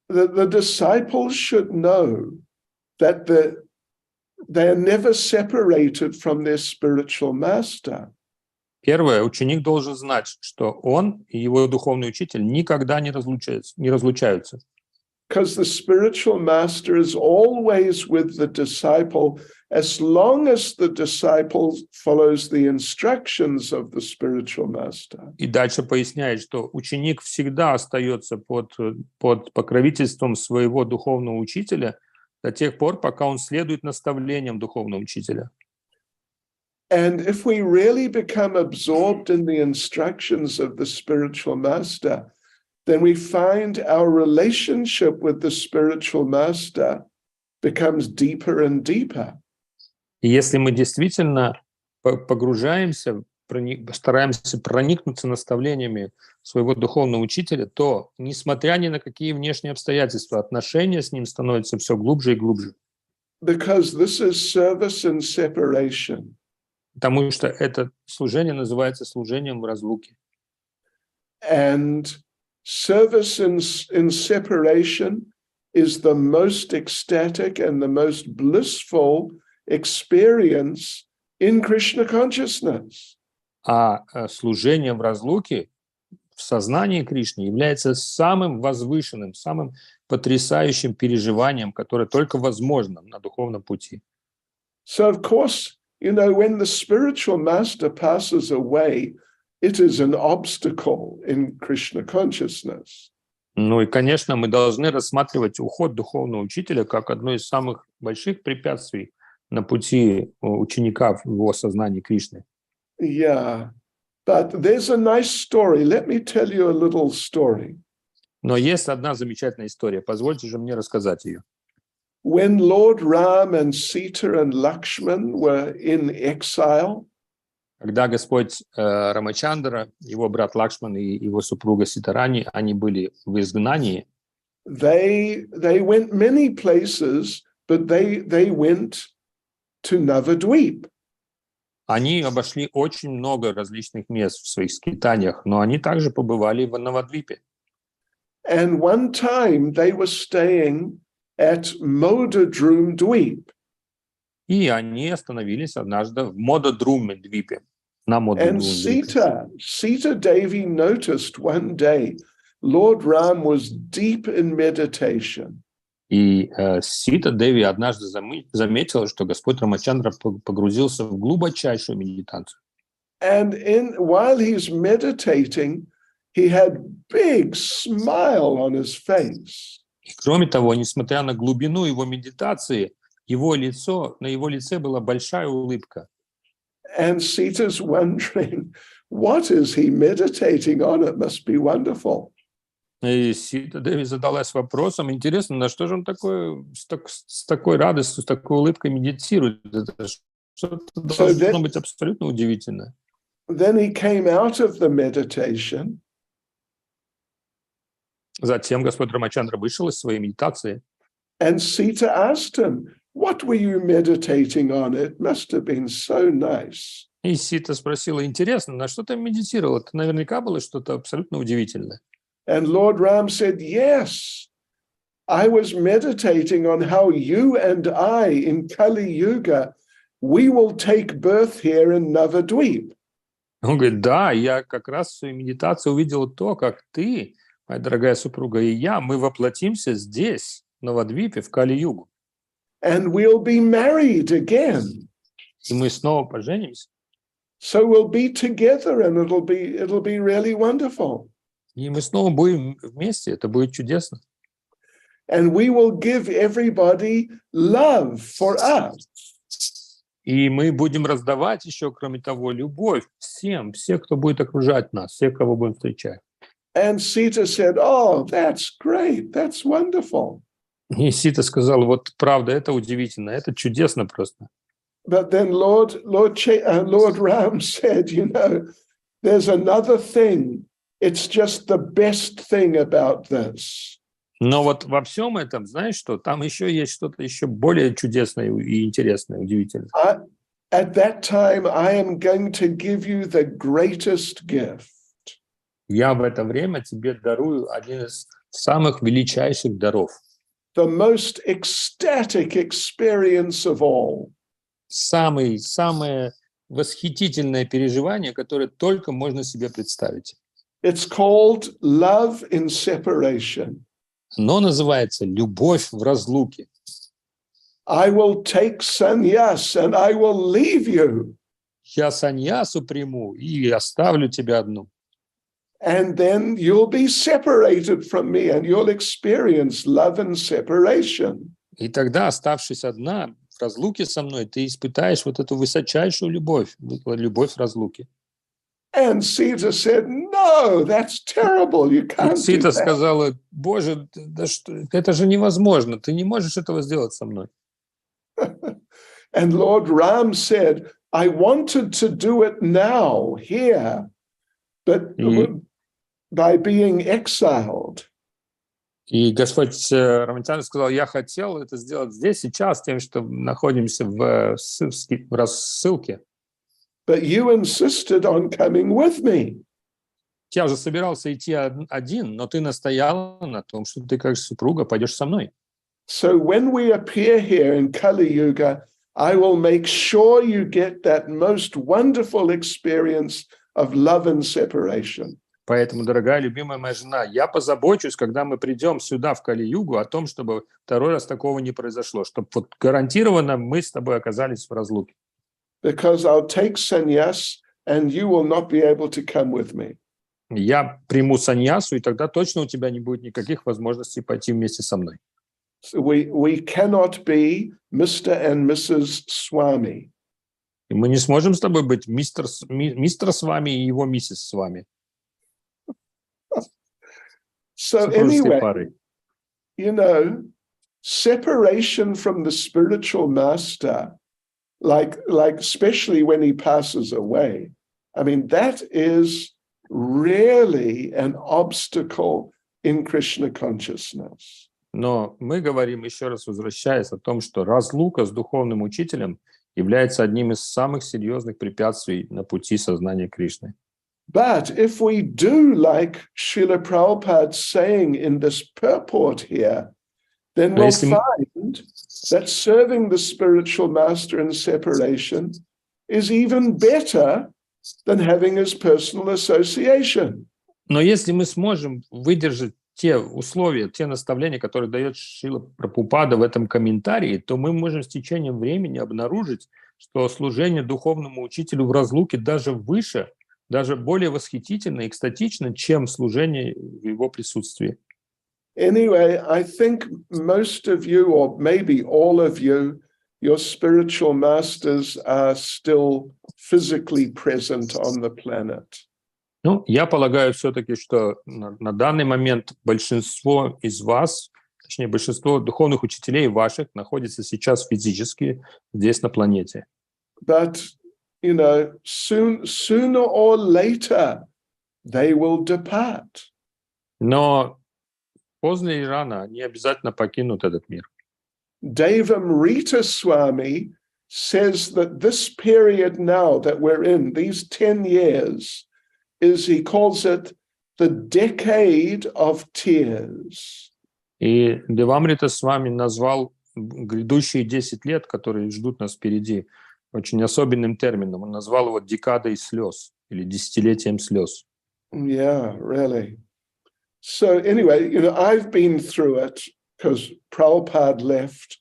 The disciples should know that they are never separated from their spiritual master. Первое, ученик должен знать, что он и его духовный учитель никогда не разлучаются. Because the spiritual master is always with the disciple as long as the disciple follows the instructions of the spiritual master. И дальше поясняет, что ученик всегда остается под покровительством своего духовного учителя до тех пор, пока он следует наставлениям духовного учителя. And if we really become absorbed in the instructions of the spiritual master, then we find our relationship with the spiritual master becomes deeper and deeper. И если мы действительно погружаемся, стараемся проникнуться наставлениями своего духовного учителя, то, несмотря ни на какие внешние обстоятельства, отношения с ним становятся все глубже и глубже. Because this is service in separation. Потому что это служение называется служением в разлуке. And service in separation is the most ecstatic and the most blissful experience in Krishna consciousness. А служение в разлуке в сознании Кришны является самым возвышенным, самым потрясающим переживанием, которое только возможно на духовном пути. So, of course, you know, when the spiritual master passes away, it is an obstacle in Krishna consciousness. Ну и, конечно, мы должны рассматривать уход духовного учителя как одно из самых больших препятствий на пути ученика в его сознании Кришны. Yeah, but there's a nice story. Let me tell you a little story. Но есть одна замечательная история. Позвольте же мне рассказать ее. When Lord Ram and Sita and Lakshman were in exile, Когда Господь Рамачандра, его брат Лакшман и его супруга Ситарани, они были в изгнании, they went many places, but they went to Navadvip. они обошли очень много различных мест в своих скитаниях, но они также побывали в Навадвипе. And one time they were staying at Modadrum Dweep. И они остановились однажды в Модадруме-двипе. На And Модадруме-двипе. Sita Devi noticed one day Lord Ram was deep in meditation. И Сита Деви однажды заметила, что Господь Рамачандра погрузился в глубочайшую медитацию. And while he's meditating, he had big smile on his face. И кроме того, несмотря на глубину его медитации, на его лице была большая улыбка. And Sita's wondering, what is he meditating on? It must be wonderful. И Сита Деви задалась вопросом, интересно, на что же он с такой радостью, с такой улыбкой медитирует? Это что-то должно быть абсолютно удивительное. Then he came out of the meditation. Затем Господь Рамачандра вышел из своей медитации. And Sita asked him, what were you meditating on? It must have been so nice. И Сита спросила, интересно, на что ты медитировал? Это наверняка было что-то абсолютно удивительное. And Lord Ram said, yes, I was meditating on how you and I in Kali Yuga, we will take birth here in Navadvip. Он говорит, да, я как раз в своей медитации увидел то, как ты, моя дорогая супруга, и я, мы воплотимся здесь, в Навадвипе, в Кали-югу. And we'll be married again. И мы снова поженимся. So we'll be together and it'll be really wonderful. И мы снова будем вместе, это будет чудесно. And we will give everybody love for us. И мы будем раздавать еще, кроме того, любовь всем, кто будет окружать нас, всех, кого будем встречать. And Sita said, oh, that's great, that's wonderful. И Сита сказал, вот правда, это удивительно, это чудесно просто. But then Lord Ram said, you know, there's another thing. It's just the best thing about this. Но вот во всем этом, знаешь что, там еще есть что-то еще более чудесное и интересное, удивительное. At that time, I am going to give you the greatest gift. Я в это время тебе дарую один из самых величайших даров. The most ecstatic experience of all. Самое восхитительное переживание, которое только можно себе представить. It's called love in separation. Оно называется «любовь в разлуке». I will take sannyas and I will leave you. Я саньясу приму и оставлю тебя одну. And then you'll be separated from me and you'll experience love and separation. И тогда, оставшись одна, в разлуке со мной, ты испытаешь вот эту высочайшую любовь в разлуке. And Sita said, no, that's terrible. You can't do Сита that. сказала: Боже, да что, это же невозможно, ты не можешь этого сделать со мной. And Lord Ram said, I wanted to do it now, here, but by being exiled. И Господь Рамачандра сказал: я хотел это сделать здесь, сейчас, тем, что находимся в рассылке. But you insisted on coming with me. Я уже собирался идти один, но ты настояла на том, что ты как супруга пойдешь со мной. So when we appear here in Kali Yuga, I will make sure you get that most wonderful experience of love and separation. Поэтому, дорогая, любимая моя жена, я позабочусь, когда мы придем сюда, в Кали-югу, о том, чтобы второй раз такого не произошло, чтобы вот гарантированно мы с тобой оказались в разлуке. Because I'll take sannyas and you will not be able to come with me. Я приму саньясу, и тогда точно у тебя не будет никаких возможностей пойти вместе со мной. So we cannot be Mr. and Mrs. Swami. И мы не сможем с тобой быть мистер с вами и его миссис с вами. So anyway, you know, separation from the spiritual master, like especially when he passes away, I mean, that is really an obstacle in Krishna consciousness. Но мы говорим, еще раз возвращаясь, о том, что разлука с духовным учителем является одним из самых серьезных препятствий на пути сознания Кришны. But if we do like Srila Prabhupada saying in this purport here, then we'll find that serving the spiritual master in separation is even better than having his personal association. Но если мы сможем выдержать те условия, те наставления, которые дает Шрила Прабхупада в этом комментарии, то мы можем с течением времени обнаружить, что служение духовному учителю в разлуке даже выше, даже более восхитительно и экстатично, чем служение в его присутствии. Anyway, I think most of you, or maybe all of you, your spiritual masters are still physically present on the planet. Ну, я полагаю все-таки, что на данный момент большинство из вас, точнее, большинство духовных учителей ваших находится сейчас физически здесь на планете. But you know, sooner or later, they will depart. Но поздно или рано они обязательно покинут этот мир. Devamrita Swami says that this period now that we're in, these 10 years, he calls it the decade of tears. И Девамрита с вами назвал грядущие 10 лет, которые ждут нас впереди, очень особенным термином. Он назвал его декадой слез или десятилетием слез. Yeah, really. So anyway, you know, I've been through it because Prabhupada left.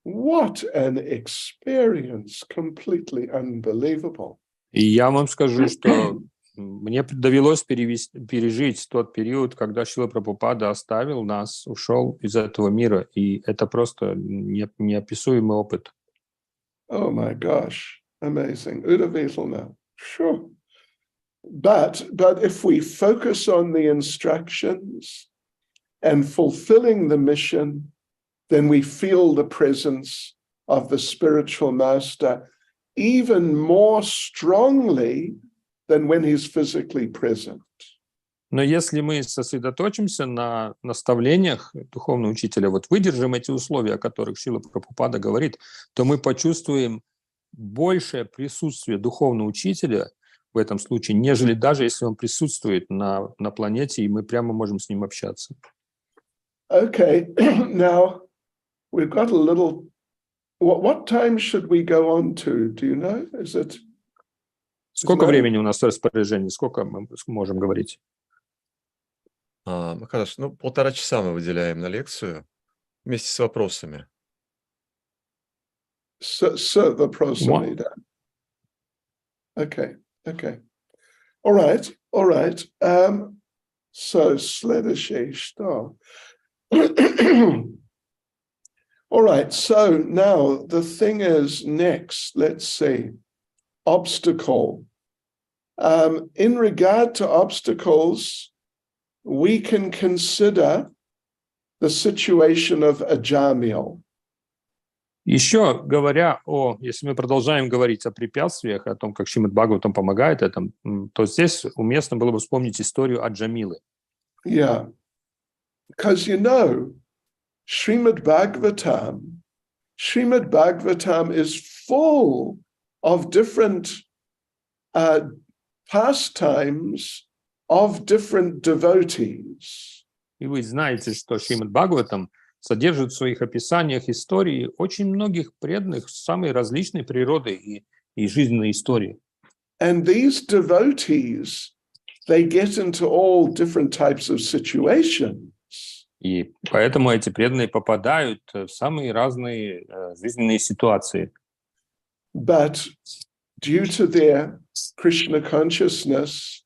What an experience, completely unbelievable. И я вам скажу, что мне довелось пережить тот период, когда Шрила Прабхупада оставил нас, ушел из этого мира, и это просто неописуемый опыт. Oh my gosh, amazing. Udavitana. Sure. But if we focus on the instructions and fulfilling the mission, then we feel the presence of the spiritual master even more strongly than when he's physically present. Но если мы сосредоточимся на наставлениях духовного учителя, вот выдержим эти условия, о которых Шрила Прабхупада говорит, то мы почувствуем большее присутствие духовного учителя в этом случае, нежели даже если он присутствует на планете, и мы прямо можем с ним общаться. Okay, now we've got a little. What time should we go on to? Do you know? Is it? Сколько времени у нас в распоряжении? Сколько мы можем говорить? Махарадж, 1,5 часа мы выделяем на лекцию вместе с вопросами. С вопросами, да. Okay. All right. So следующее что? All right, so now the thing is next, let's see, obstacle. In regard to obstacles, we can consider the situation of Ajamil. Еще если мы продолжаем говорить о препятствиях, о том, как Шримад Бхагаватам помогает этому, то здесь уместно было бы вспомнить историю Аджамилы. Yeah, because Srimad Bhagavatam is full of different pastimes of different devotees. И вы знаете, что Шримад Бхагаватам содержит в своих описаниях истории очень многих преданных самой различной природы и жизненной истории. And these devotees, they get into all different types of situations. И поэтому эти преданные попадают в самые разные жизненные ситуации. But due to their Krishna consciousness,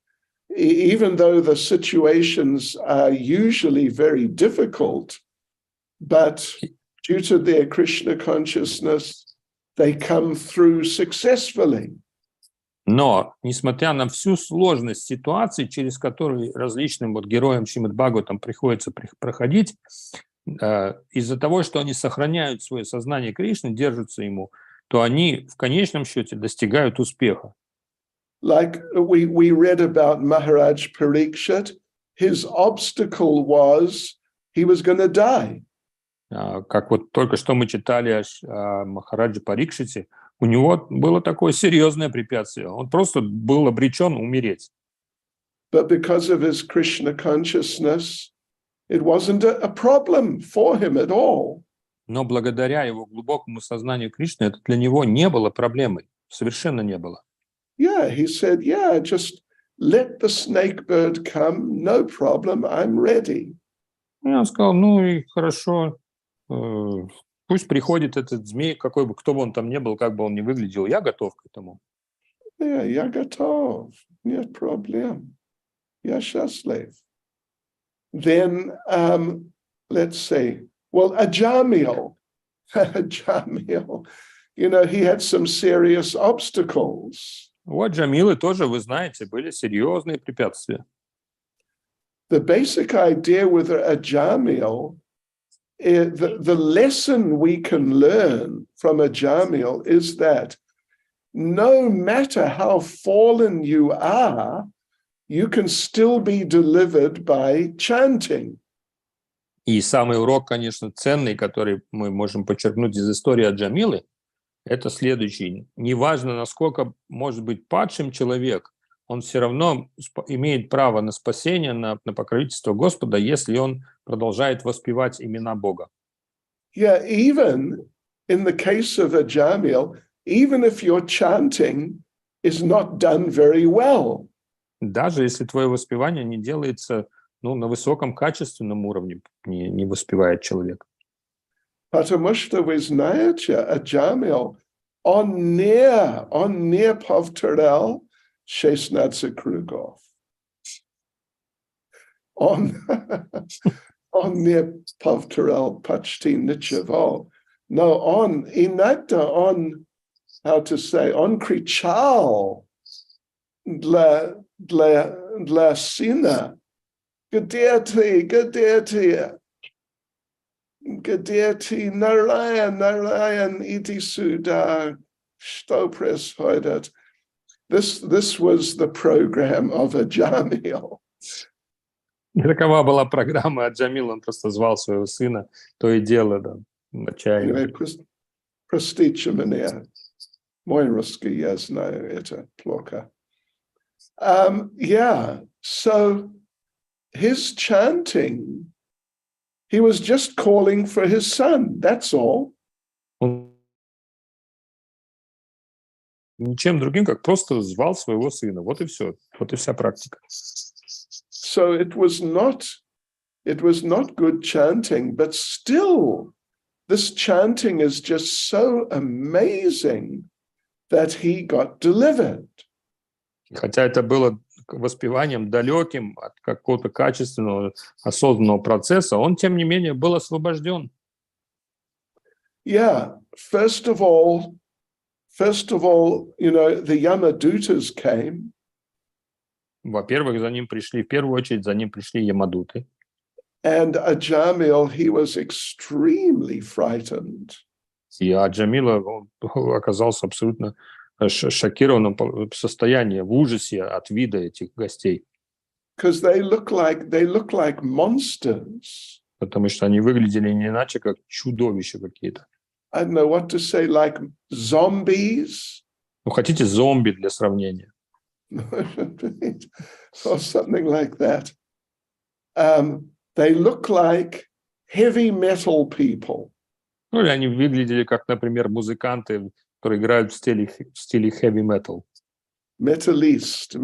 even though the situations are usually very difficult, but due to their Krishna consciousness, they come through successfully. Но, несмотря на всю сложность ситуаций, через которые различным героям Шримад Бхагаватам приходится проходить, из-за того, что они сохраняют свое сознание Кришны, держатся ему, то они в конечном счете достигают успеха. Like we read about Maharaj Parikshit, his obstacle was he was going to die. Как только что мы читали о Махараджи Парикшите, у него было такое серьезное препятствие. Он просто был обречен умереть. But because of his Krishna consciousness, it wasn't a problem for him at all. Но благодаря его глубокому сознанию Кришны это для него не было проблемой. Совершенно не было. Yeah, he said, just let the snake bird come, no problem, I'm ready. И он сказал, и хорошо, пусть приходит этот змей, кто бы он там ни был, как бы он ни выглядел, я готов к этому. Yeah, я готов, нет проблем, я счастлив. Then, let's see, Ajamil, he had some serious obstacles. У Аджамилы тоже, вы знаете, были серьезные препятствия. The basic idea with Ajamil, the lesson we can learn from Ajamil is that no matter how fallen you are, you can still be delivered by chanting. И самый урок, конечно, ценный, который мы можем подчеркнуть из истории Аджамилы, это следующий. Неважно, насколько может быть падшим человек, он все равно имеет право на спасение, на покровительство Господа, если он продолжает воспевать имена Бога. Yeah, even in the case of Ajamil, even if your chanting is not done very well. Даже если твое воспевание не делается на высоком качественном уровне, не воспевает человек. Потому что вы знаете, Ajamil, он не повторял 16 кругов. Он не повторял почти ничего, но он иногда он кричал для сына, где ты, Нараян, иди сюда, что происходит? This was the program of Ajamil. Такова была программа, а Джамил, он просто звал своего сына, то и дело, да, отчаяние. Anyway, простите меня. Мой русский, я знаю это плохо. Yeah, so his chanting, he was just calling for his son, that's all. Он ничем другим, как просто звал своего сына. Вот и все. Вот и вся практика. So it was not good chanting, but still, this chanting is just so amazing that he got delivered. Хотя это было воспеванием далеким от какого-то качественного, осознанного процесса, он, тем не менее, был освобожден. Yeah, first of all, you know, the Yamadutas came. Во-первых, за ним пришли, в первую очередь, за ним пришли ямадуты. And Ajamil, he was extremely frightened. И Аджамила он оказался абсолютно шокированном состоянии, в ужасе от вида этих гостей. Because they look like monsters. Потому что они выглядели не иначе, как чудовища какие-то. I don't know what to say, like zombies. Ну, хотите, зомби для сравнения. Or something like that. They look like heavy metal people. Ну, или они выглядели как, например, музыканты, которые играют в стиле heavy metal. Metallisti.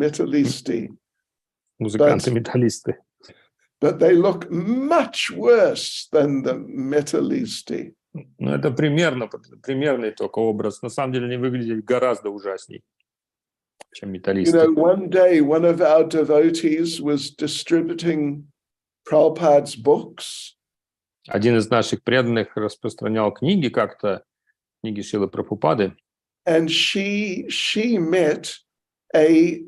Музыканты-металлисты. But they look much worse than the metallisti. Ну, это примерный только образ. На самом деле они выглядели гораздо ужасней, чем You металлисты. know, one day one of our devotees was distributing Prabhupada's books. Один из наших преданных распространял книги как-то, книги Шрилы Прабхупады, And she met a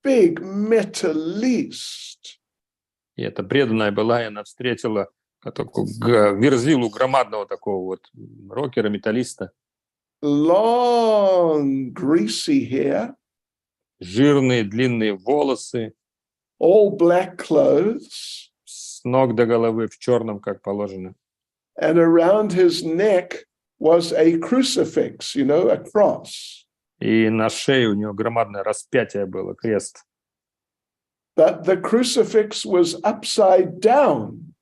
big metallist. и эта преданная была, и она встретила такого верзилу громадного такого вот рокера, металлиста. Long, greasy hair. Жирные, длинные волосы, All black clothes. с ног до головы в черном, как положено. And around his neck was a crucifix, you know, a cross. И на шее у него громадное распятие было, крест. But the crucifix was upside down.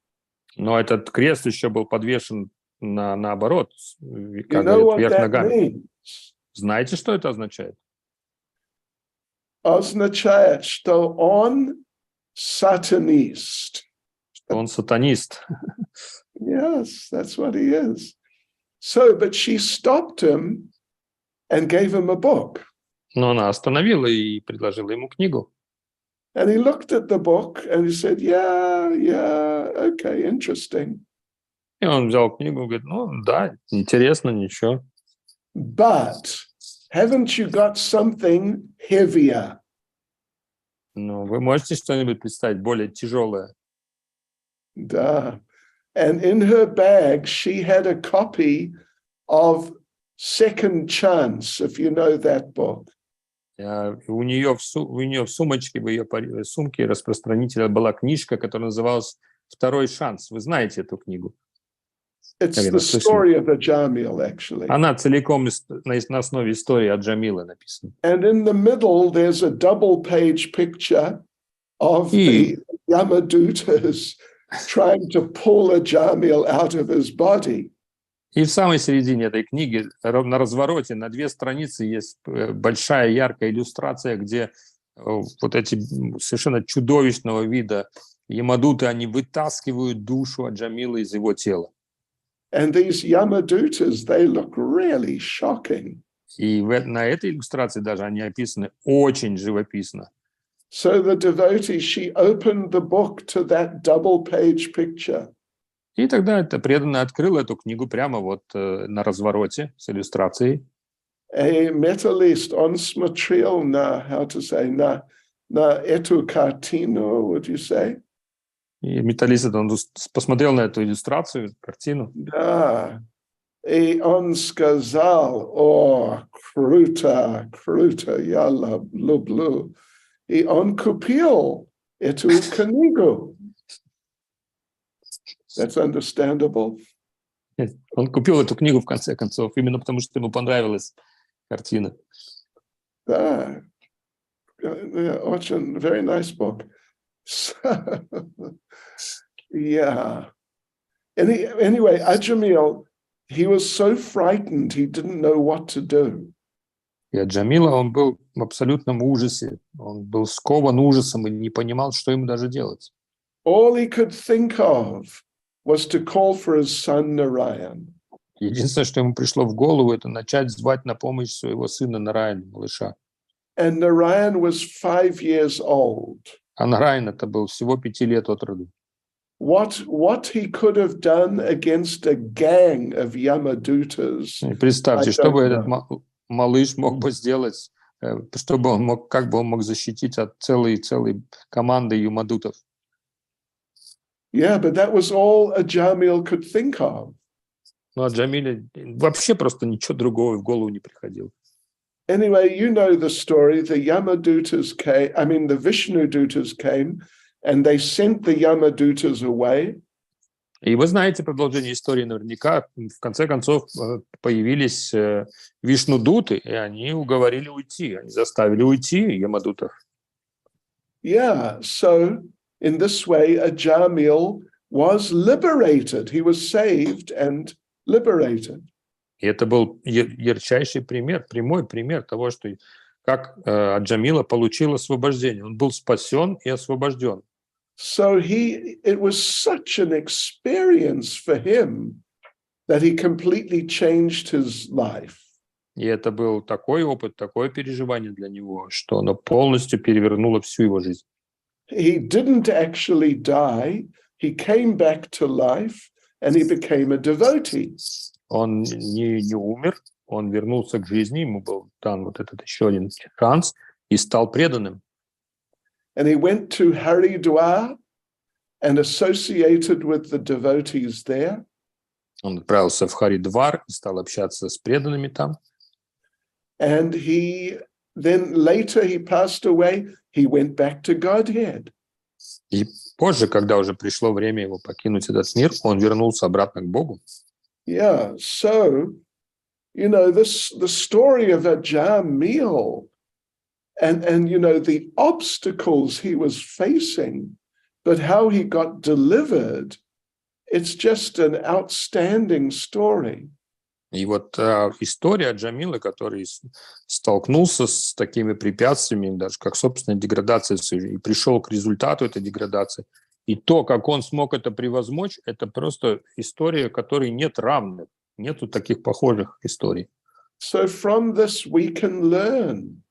Но этот крест еще был подвешен наоборот, You как know говорят, what вверх that ногами. means? Знаете, что это означает? Означает, что он сатанист. Что он сатанист. Yes, that's what he is. So, but she stopped him and gave him a book. Но она остановила и предложила ему книгу. And he looked at the book and he said, yeah, okay, interesting. И он взял книгу и говорит, ну да, интересно, ничего. But haven't you got something heavier? Ну, вы можете что-нибудь представить более тяжелое? Duh. And in her bag, she had a copy of Second Chance, if you know that book. У нее в сумочке, в ее сумке распространителя была книжка, которая называлась «Второй шанс». Вы знаете эту книгу? It's the story of Ajamil, actually. Она целиком на основе истории Аджамила написана. And in the middle, there's a double-page picture of the Yamadutas trying to pull Ajamil out of his body. И в самой середине этой книги, на развороте, на 2 страницы, есть большая яркая иллюстрация, где вот эти совершенно чудовищного вида ямадуты, они вытаскивают душу Аджамила из его тела. And these Yamadutas, they look really shocking. И на этой иллюстрации даже они описаны очень живописно. So the devotee, she opened the book to that double-page picture. И тогда эта преданная открыла эту книгу прямо вот на развороте с иллюстрацией. A metallist, on смотрел на, how to say, на эту картину, would you say? И металлист, он посмотрел на эту иллюстрацию, картину. Да. И он сказал, о, круто, я люблю. И он купил эту книгу. That's understandable. Он купил эту книгу, в конце концов, именно потому, что ему понравилась картина. Да. Очень, very nice book. So, yeah. Anyway, Ajamil, he was so frightened, he didn't know what to do. И Джамила, он был в абсолютном ужасе. Он был скован ужасом и не понимал, что ему даже делать. All he could think of was to call for his son Narayan. Единственное, что ему пришло в голову, это начать звать на помощь своего сына Нараяна, малыша. And Narayan was 5 years old. А Нараян это был всего 5 лет от роду. What he could have done against a gang of Yamadutas. И представьте, I что бы don't этот малыш мог бы сделать, чтобы он мог, как бы он мог защитить от целой команды юмадутов. Yeah, but that was all Ajamil could think of. Ну, а Джамиле вообще просто ничего другого в голову не приходило. Anyway, you know the story. The Yamadutas came, the Vishnudutas came, and they sent the Yamadutas away. И вы знаете продолжение истории наверняка. В конце концов появились вишнудуты, и они уговорили уйти. Они заставили уйти ямадутов. Yeah, so in this way, Ajamil was liberated. He was saved and liberated. И это был ярчайший пример, прямой пример того, что как Джамила получил освобождение. Он был спасен и освобожден. So it was such an experience for him that he completely changed his life. И это был такой опыт, такое переживание для него, что оно полностью перевернуло всю его жизнь. He didn't actually die. He came back to life and he became a devotee. Он не умер, он вернулся к жизни, ему был дан вот этот еще один шанс и стал преданным. And he went to Haridwar and associated with the devotees there. Он отправился в Харидвар и стал общаться с преданными там. And then later he passed away, he went back to Godhead. И позже, когда уже пришло время его покинуть этот мир, он вернулся обратно к Богу. Yeah, so, the story of Ajamil and the obstacles he was facing, but how he got delivered, it's just an outstanding story. И вот история Джамилы, который столкнулся с такими препятствиями, даже как собственная деградация, и пришел к результату этой деградации, и то, как он смог это превозмочь, это просто история, которой нет равных, нету таких похожих историй. So from this we can learn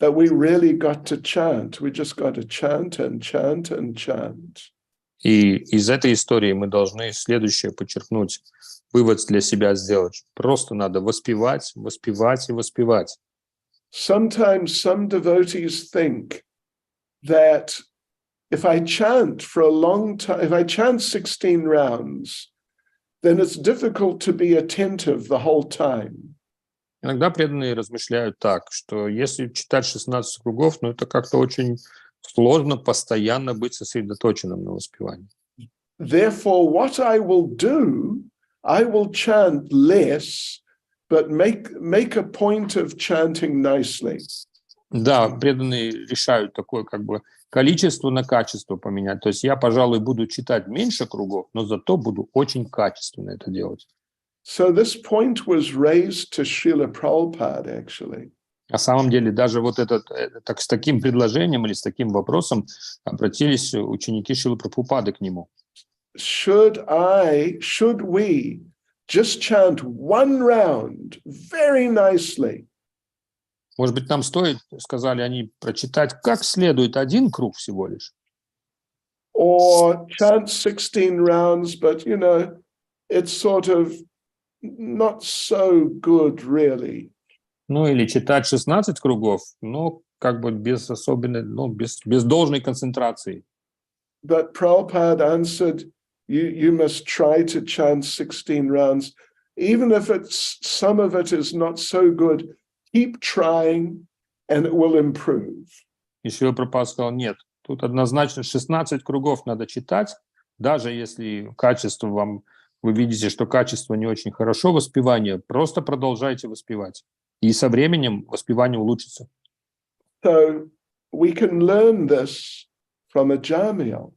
that we really got to chant. We just got to chant and chant and chant. И из этой истории мы должны следующее подчеркнуть, вывод для себя сделать. Просто надо воспевать, воспевать и воспевать. Sometimes some devotees think that if I chant for a long time, if I chant 16 rounds, then it's difficult to be attentive the whole time. Иногда преданные размышляют так, что если читать 16 кругов, это как-то очень сложно постоянно быть сосредоточенным на воспевании. Therefore, what I will do, I will chant less, but make a point of chanting nicely. Да, преданные решают такое количество на качество поменять. То есть я, пожалуй, буду читать меньше кругов, но зато буду очень качественно это делать. So this point was raised to Srila Prabhupada, actually. На самом деле даже вот с таким предложением или с таким вопросом обратились ученики Шрилы Прабхупады к нему. Should we just chant one round very nicely? Может быть, нам стоит, сказали они, прочитать как следует один круг всего лишь? Or chant 16 rounds, but, it's sort of not so good, really. Или читать 16 кругов, но без особенной, без должной концентрации. But Prabhupada answered, you must try to chant 16 rounds. Even if some of it is not so good, keep trying, and it will improve. И Шрила Прабхупада сказал, нет, Тут однозначно 16 кругов надо читать, даже если качество вы видите, что качество не очень хорошо воспевания, просто продолжайте воспевать. И со временем воспевание улучшится. So we can learn this from a Jamil.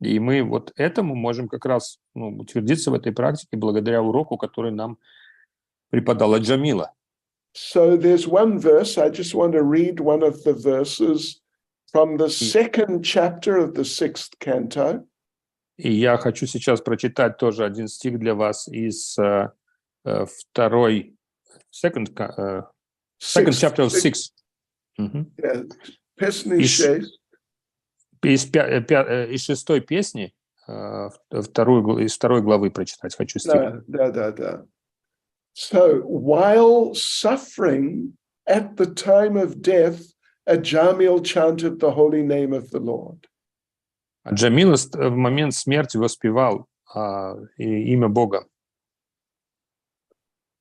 И мы вот этому можем как раз утвердиться в этой практике благодаря уроку, который нам преподала Джамила. So there's one verse, I just want to read one of the verses from the second chapter of the 6th canto. И я хочу сейчас прочитать тоже один стих для вас из второй, second chapter of 6. Yeah. Песни 6. Из шестой песни, из второй главы прочитать хочу стих. Да. So while suffering at the time of death, a Jamil chanted the holy name of the Lord. А Джамил в момент смерти воспевал имя Бога.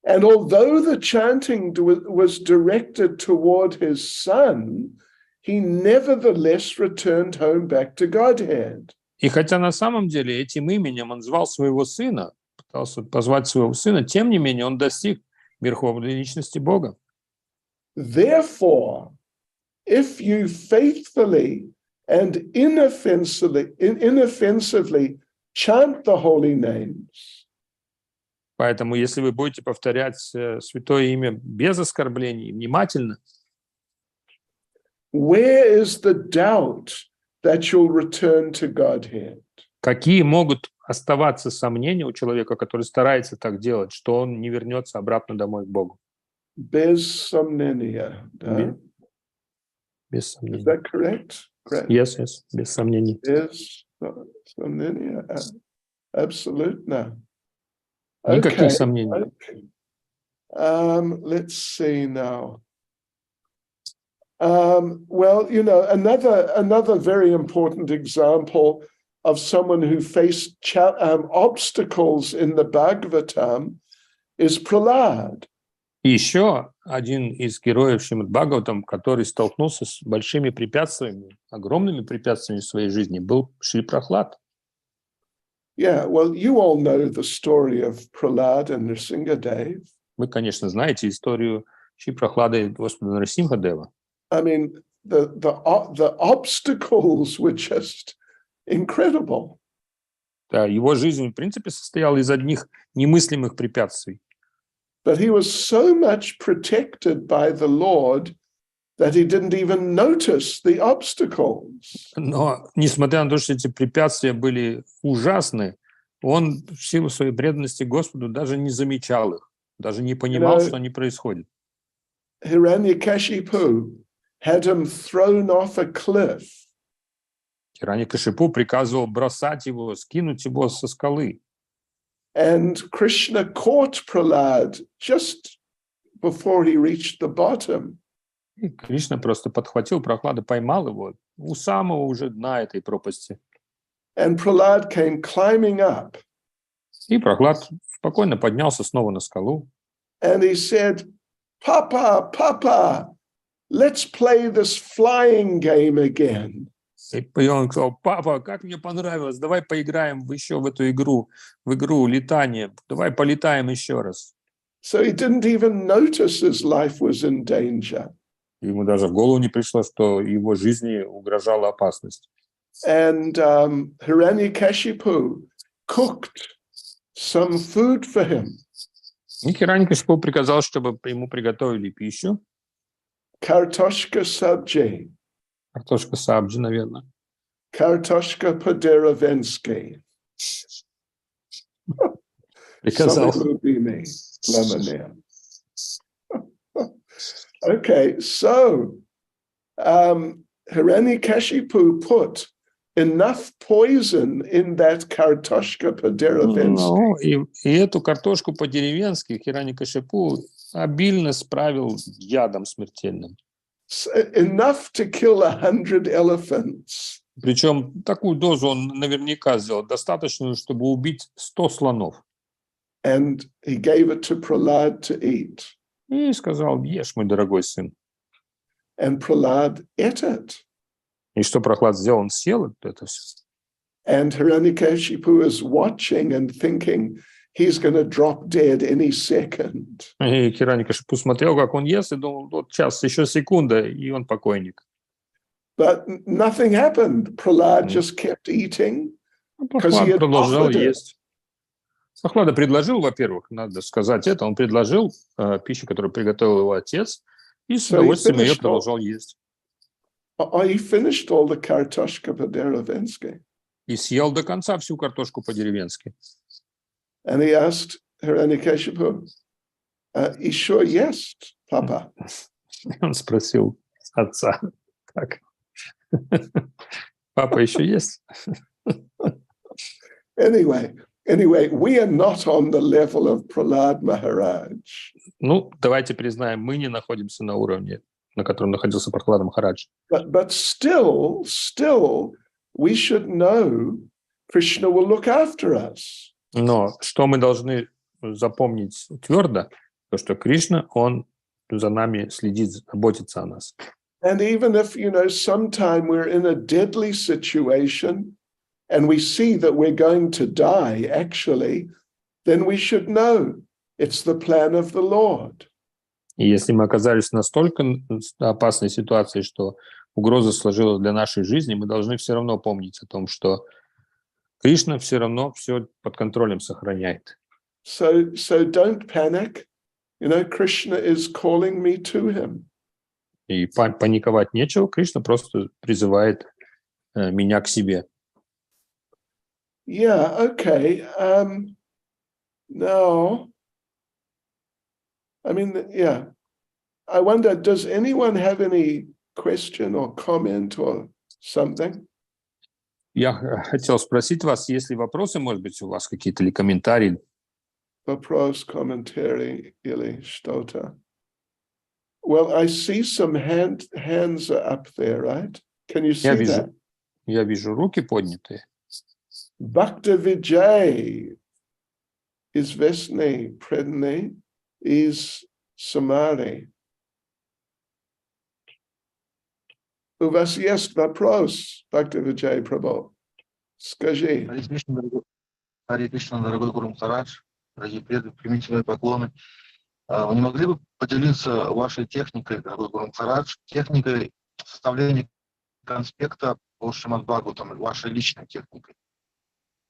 And although the chanting was directed toward his son, he nevertheless returned home back to Godhead. И хотя на самом деле этим именем он звал своего сына, пытался позвать своего сына, тем не менее он достиг верховной личности Бога. Therefore, if you faithfully and inoffensively chant the holy names, поэтому, если вы будете повторять святое имя без оскорблений, внимательно, where is the doubt that you'll return to Godhead? какие могут оставаться сомнения у человека, который старается так делать, что он не вернется обратно домой к Богу? Без сомнения. Да? Без сомнений. Is that correct? Correct. Yes, без сомнений. Без сомнения. Абсолютно. Никаких сомнений. Let's see now. Well, another very important example of someone who faced obstacles in the Bhagavatam is Prahlad. И еще один из героев Шримад Бхагаватам, который столкнулся с большими препятствиями, огромными препятствиями в своей жизни, был Шри Прахлад. Yeah, well, you all know the story of Prahlad and Nrsimhadev. Вы, конечно, знаете историю Шри Прахлада и Господа Нрсимхадева. I mean, the obstacles were just incredible. Да, его жизнь, в принципе, состояла из одних немыслимых препятствий. But he was so much protected by the Lord that he didn't even notice the obstacles. Но, несмотря на то, что эти препятствия были ужасны, он в силу своей преданности Господу даже не замечал их, даже не понимал, что они происходят. Hiranyakashipu had him thrown off a cliff. Хираньякашипу приказывал бросать его, скинуть его со скалы. And Krishna caught Prahlad just before he reached the bottom. И Кришна просто подхватил Прохлада, поймал его у самого уже дна этой пропасти. And Prahlad came climbing up. И Прохлад спокойно поднялся снова на скалу. And he said, Papa, let's play this flying game again. И он сказал: папа, как мне понравилось, давай поиграем еще в эту игру, в игру летания, давай полетаем еще раз. So he didn't even notice his life was in danger. Ему даже в голову не пришло, что его жизни угрожала опасность. And Hiranyakashipu cooked some food for him. И Хираньякашипу приказал, чтобы ему приготовили пищу. Kartoshka sabji. Картошка сабджи, наверное. Kartoshka Poderovensky. Приказал. Okay, so Hiranyakashipu put enough poison in that Kartoshka Poderovensky. Ну, и эту картошку по-деревенски Хираньякашипу обильно справил ядом смертельным. Enough to kill 100 elephants. Причем такую дозу он наверняка сделал, достаточную, чтобы убить 100 слонов. And he gave it to Prahlad to eat. И сказал: ешь, мой дорогой сын. And Prahlad ate it. И что Прохлад сделал? Он съел это все. And Hiranyakashipu is watching and thinking he's going to drop dead any second. И Хираньякашипу смотрел, как он ест, и думал, вот сейчас, еще секунда, и он покойник. But nothing happened. Prahlad just kept eating. Прохлад продолжал есть. Прохлада предложил, во-первых, надо сказать это, он предложил пищу, которую приготовил его отец, и с удовольствием ее продолжал есть. He finished all the kartoshka по-деревенски. И съел до конца всю картошку по-деревенски. And he asked Hiranyakashipu, "You sure yes, Papa?" Он спросил отца, так, папа еще есть? Anyway, we are not on the level of Prahlad Maharaj. Ну, давайте признаем, мы не находимся на уровне, на котором находился Прохлад Махарадж. But still, we should know Krishna will look after us. Но что мы должны запомнить твердо, то, что Кришна, он за нами следит, заботится о нас. And even if, sometime we're in a deadly situation and we see that we're going to die, actually, then we should know it's the plan of the Lord. И если мы оказались в настолько опасной ситуации, что угроза сложилась для нашей жизни, мы должны все равно помнить о том, что Кришна все равно все под контролем сохраняет. So don't panic. Krishna is calling me to him. И паниковать нечего, Кришна просто призывает меня к себе. Yeah, okay. Now, I wonder, does anyone have any question or comment or something? Я хотел спросить вас, есть ли вопросы, может быть, у вас какие-то или комментарии? Вопрос, комментарий или что-то. Well, I see some hands are up there, right? Can you see that? Я вижу руки поднятые. Bhakta Vijay, известный, преданный, из Самары. У вас есть вопрос, Bhakta Vijay Prabhu? Скажи. Харе Кришна, дорогой Гуру Махарадж, дорогие преданные, примите мои поклоны. Вы не могли бы поделиться вашей техникой, дорогой Гуру Махарадж, техникой составления конспекта по Шримад Бхагаватам, вашей личной техникой?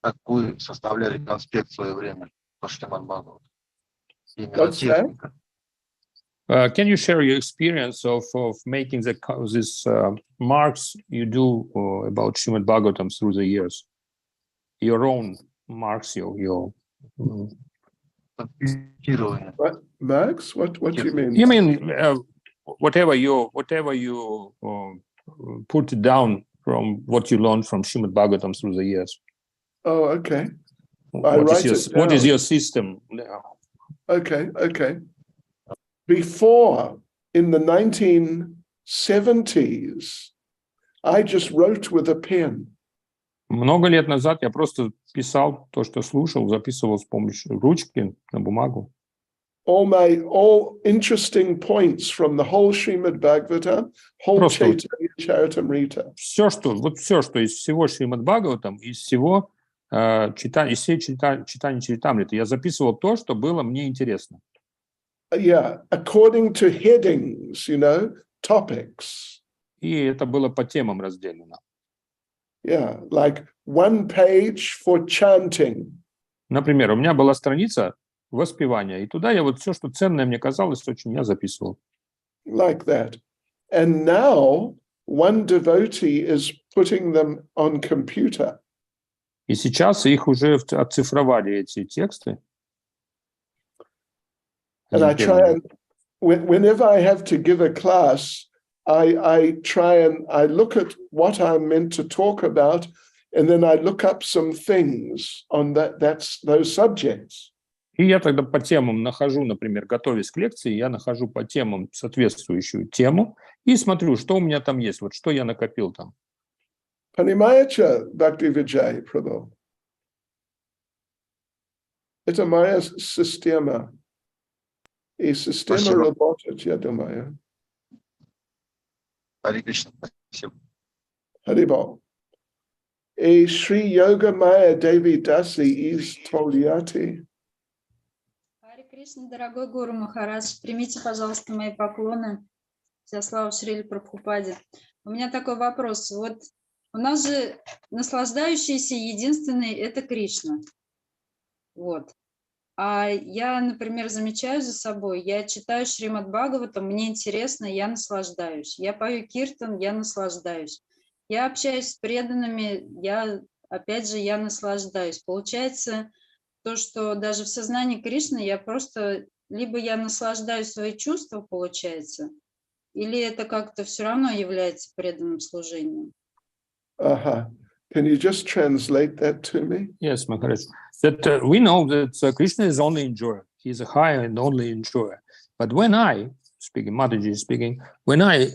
Как вы составляли конспект в свое время по Шримад Бхагаватам? Именно техника. Can you share your experience of making these marks you do about Srimad Bhagavatam through the years? Your own marks, your What, Max? What do you mean? You mean whatever you put down from what you learned from Srimad Bhagavatam through the years? Oh, okay. What is your system now? Okay. Before, in the 1970s, I just wrote with a pen. Много лет назад я просто писал то, что слушал, записывал с помощью ручки на бумагу. All interesting points from the whole Srimad Bhagavatam, whole Chaitanya Charitamrita. Все, что из всего Шримад Бхагаватам, из всего читания Чаритамриты, я записывал то, что было мне интересно. Yeah, according to headings, topics. И это было по темам разделено. Yeah, like one page for chanting. Например, у меня была страница воспевания, и туда я вот все, что ценное мне казалось, очень я записывал. Like that. And now one devotee is putting them on computer. И сейчас их уже оцифровали, эти тексты. And I try and, whenever I have to give a class, I try and I look at what I'm meant to talk about, and then I look up some things on those subjects. И я тогда по темам нахожу, например, готовясь к лекции, я нахожу по темам соответствующую тему и смотрю, что у меня там есть, вот что я накопил там. Понимаете, Bhakti Vijay Prabhu? Это моя система. И система работает, я думаю. Харе Кришна, спасибо. Haribol. И Шри Йога Майя Деви Даси из Тольятти. Харе Кришна, дорогой Гуру Махарадж, примите, пожалуйста, мои поклоны. Вся слава Шриле Прабхупаде. У меня такой вопрос. Вот у нас же наслаждающийся единственный – это Кришна. Вот. А я, например, замечаю за собой, я читаю Шримад Бхагаватам, мне интересно, я наслаждаюсь. Я пою киртан, я наслаждаюсь. Я общаюсь с преданными, опять же, я наслаждаюсь. Получается то, что даже в сознании Кришны я просто, либо я наслаждаю свои чувства, получается, или это как-то все равно является преданным служением? Aha. Can you just translate that to me? Yes, Maharaj. That we know that Krishna is only enjoyer. He is a high and only enjoyer. But when I, speaking, Mataji is speaking, when I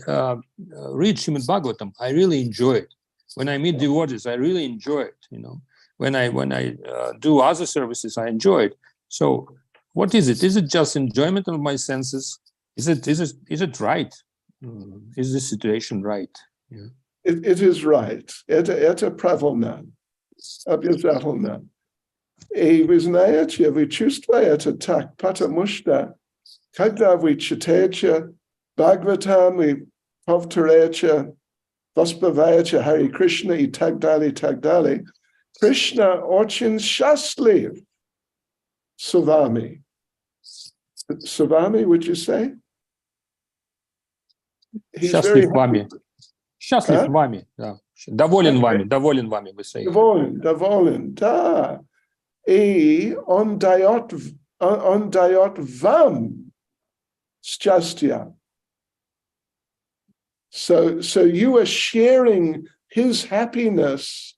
read Srimad Bhagavatam, I really enjoy it. When I meet devotees, I really enjoy it. You know, when I do other services, I enjoy it. So, what is it? Is it just enjoyment of my senses? Is it right? Is this situation right? Yeah. It is right. Это правильно. Обязательно. И вы знаете, вы чувствуете так, потому что когда вы читаете Бхагаватам и повторяете, воспеваете Харе Кришна и так далее, Кришна очень счастлив с вами. С вами, would you say? He's very Счастлив вами. Счастлив вами, да. Доволен вами, вы say. Доволен, да. И он дает вам счастье. So you are sharing his happiness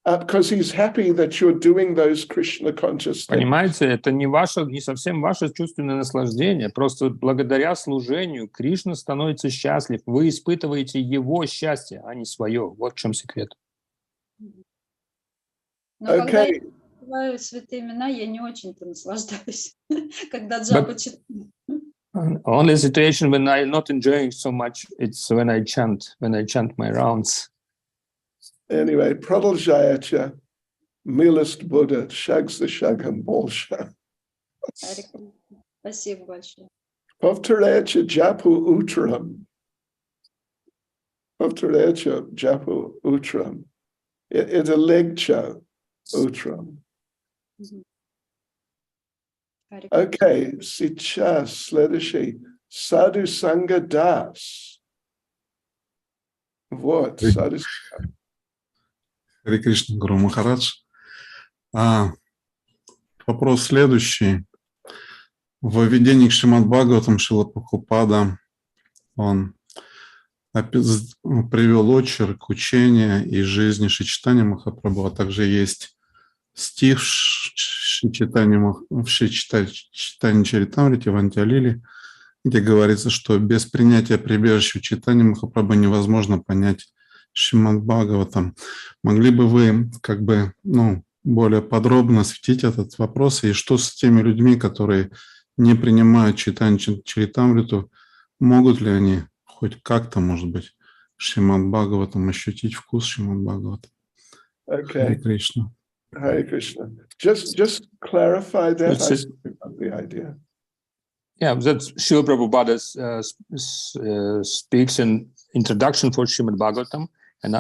because he's happy that you're doing those Krishna conscious things. Понимаете, это не совсем ваше чувственное наслаждение. Просто благодаря служению Кришна становится счастлив. Вы испытываете его счастье, а не свое. Вот в чем секрет. Но когда я читаю святые имена, я не очень-то наслаждаюсь, когда джапу читаю. Only situation when I'm not enjoying so much, it's when I chant my rounds. Anyway, продолжайте. Милость будет, шаг за шагом больше. Спасибо большое. Повторяйте джапу утром. Повторяйте джапу утром. Это легче утром. Окей, сейчас следующий. Саду Санга Дас. Вот, Саду Санга. Харе Кришна, Гуру Махарадж. Вопрос следующий. В введении к Шримад Бхагаватам Шрила Прабхупада он привел очерк учения и жизни Шри Чайтаньи Махапрабху, а также есть стих в Шри Чайтаньи Чаритамрите в Антиалиле, где говорится, что без принятия прибежища Чайтаньи Махапрабху невозможно понять Шримад Бхагаватам. Могли бы вы более подробно осветить этот вопрос, и что с теми людьми, которые не принимают Чайтаньи Чаритамриту, могут ли они хоть как-то, может быть, Шримад Бхагаватам ощутить вкус Шримад Бхагаватам? Харе Кришна. Hare Krishna. Just clarify that. I love the idea. Yeah, that Srila Prabhupada speaks in introduction for Srimad Bhagavatam and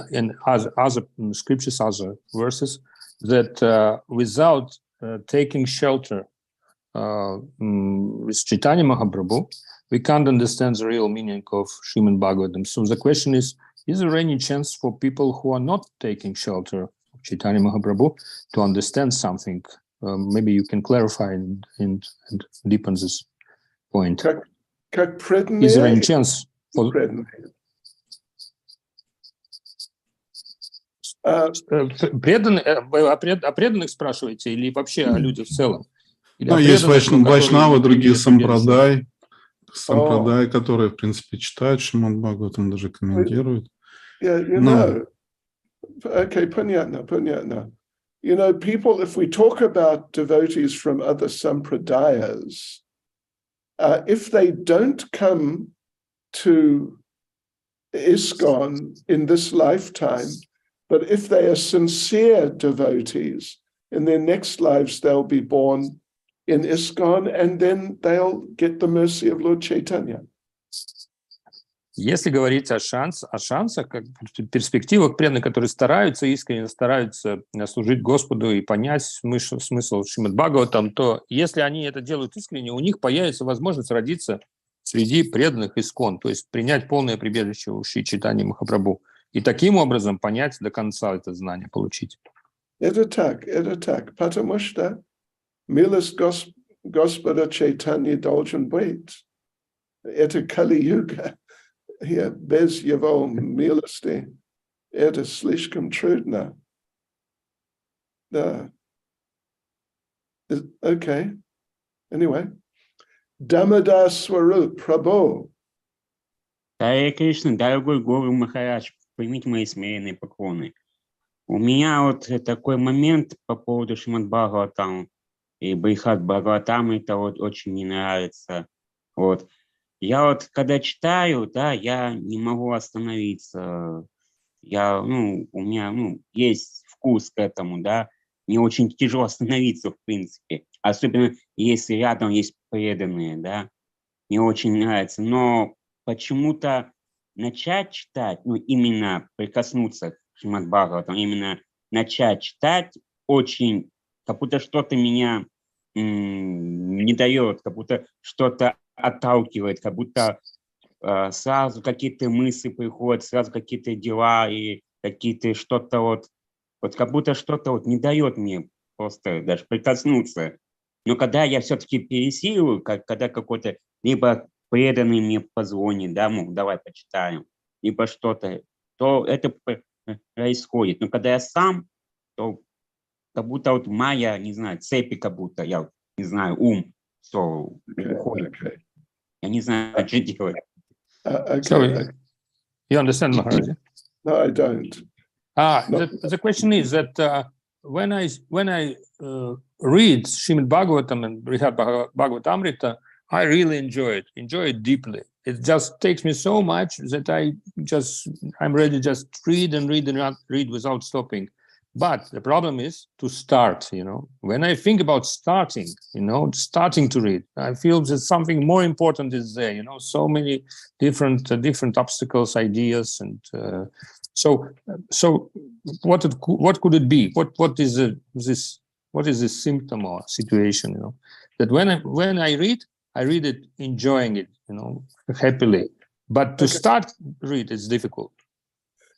other scriptures, other verses, that without taking shelter with Chaitanya Mahaprabhu, we can't understand the real meaning of Srimad Bhagavatam. So the question is there any chance for people who are not taking shelter of Chaitanya Mahaprabhu to understand something? Maybe you can clarify and deepen this point. Is there any chance for... Вы о преданных спрашиваете или вообще о людях в целом? Есть вайшнавы, другие сампрадай, которые, в принципе, читают Шримад Бхагаватам, даже комментируют. Okay, понятно. You know, people, if we talk about devotees from other sampradayas, if they don't come to ISKCON in this lifetime, but if they are sincere devotees, in their next lives they'll be born in ISKCON, and then they'll get the mercy of Lord Chaitanya. Если говорить о шансах, как перспективах преданных, которые стараются, искренне стараются служить Господу и понять смысл Шримад Бхагаватам, то если они это делают искренне, у них появится возможность родиться среди преданных ИСККОН, то есть принять полное прибежище у Шри Чайтаньи Махапрабху и таким образом понять до конца это знание, получить. Это так, потому что милость Господа Чайтаньи должен быть. Это Кали-юга. Без его милости это слишком трудно. Да. Okay. Anyway. Damodar Swarup Prabhu. Харе Кришна, дорогой Гуру Махарадж, примите мои смиренные поклоны. У меня вот такой момент по поводу Шримад Бхагаватам и Брихад Бхагаватам, это вот очень не нравится. Вот. Я вот, когда читаю, да, я не могу остановиться. У меня, есть вкус к этому, да. Мне очень тяжело остановиться, в принципе. Особенно, если рядом есть преданные, да. Мне очень нравится. Но почему-то начать читать, именно прикоснуться к Шримад Бхагаватам, именно начать читать очень, как будто что-то меня не дает, как будто что-то отталкивает, как будто сразу какие-то мысли приходят, сразу какие-то дела и какие-то что-то вот как будто что-то вот не дает мне просто даже прикоснуться. Но когда я все-таки пересиливаю, когда какой-то либо преданный мне позвонит, да, давай почитаем, либо что-то, то это происходит. Но когда я сам, то как будто вот моя, не знаю, цепи, как будто я, не знаю, ум, все уходит. Okay. Я не знаю, что делать. So, you understand, Maharaj? No, I don't. The question is that when I read Srimad Bhagavatam and Brihad Bhagavatamrita, I really enjoy it deeply. It just takes me so much that I'm ready to just read and read without stopping. But the problem is to start, When I think about starting to read, I feel that something more important is there, so many different obstacles, ideas, and so what could it be? What is this symptom or situation, that when I read it enjoying it, happily, but to start read it's difficult.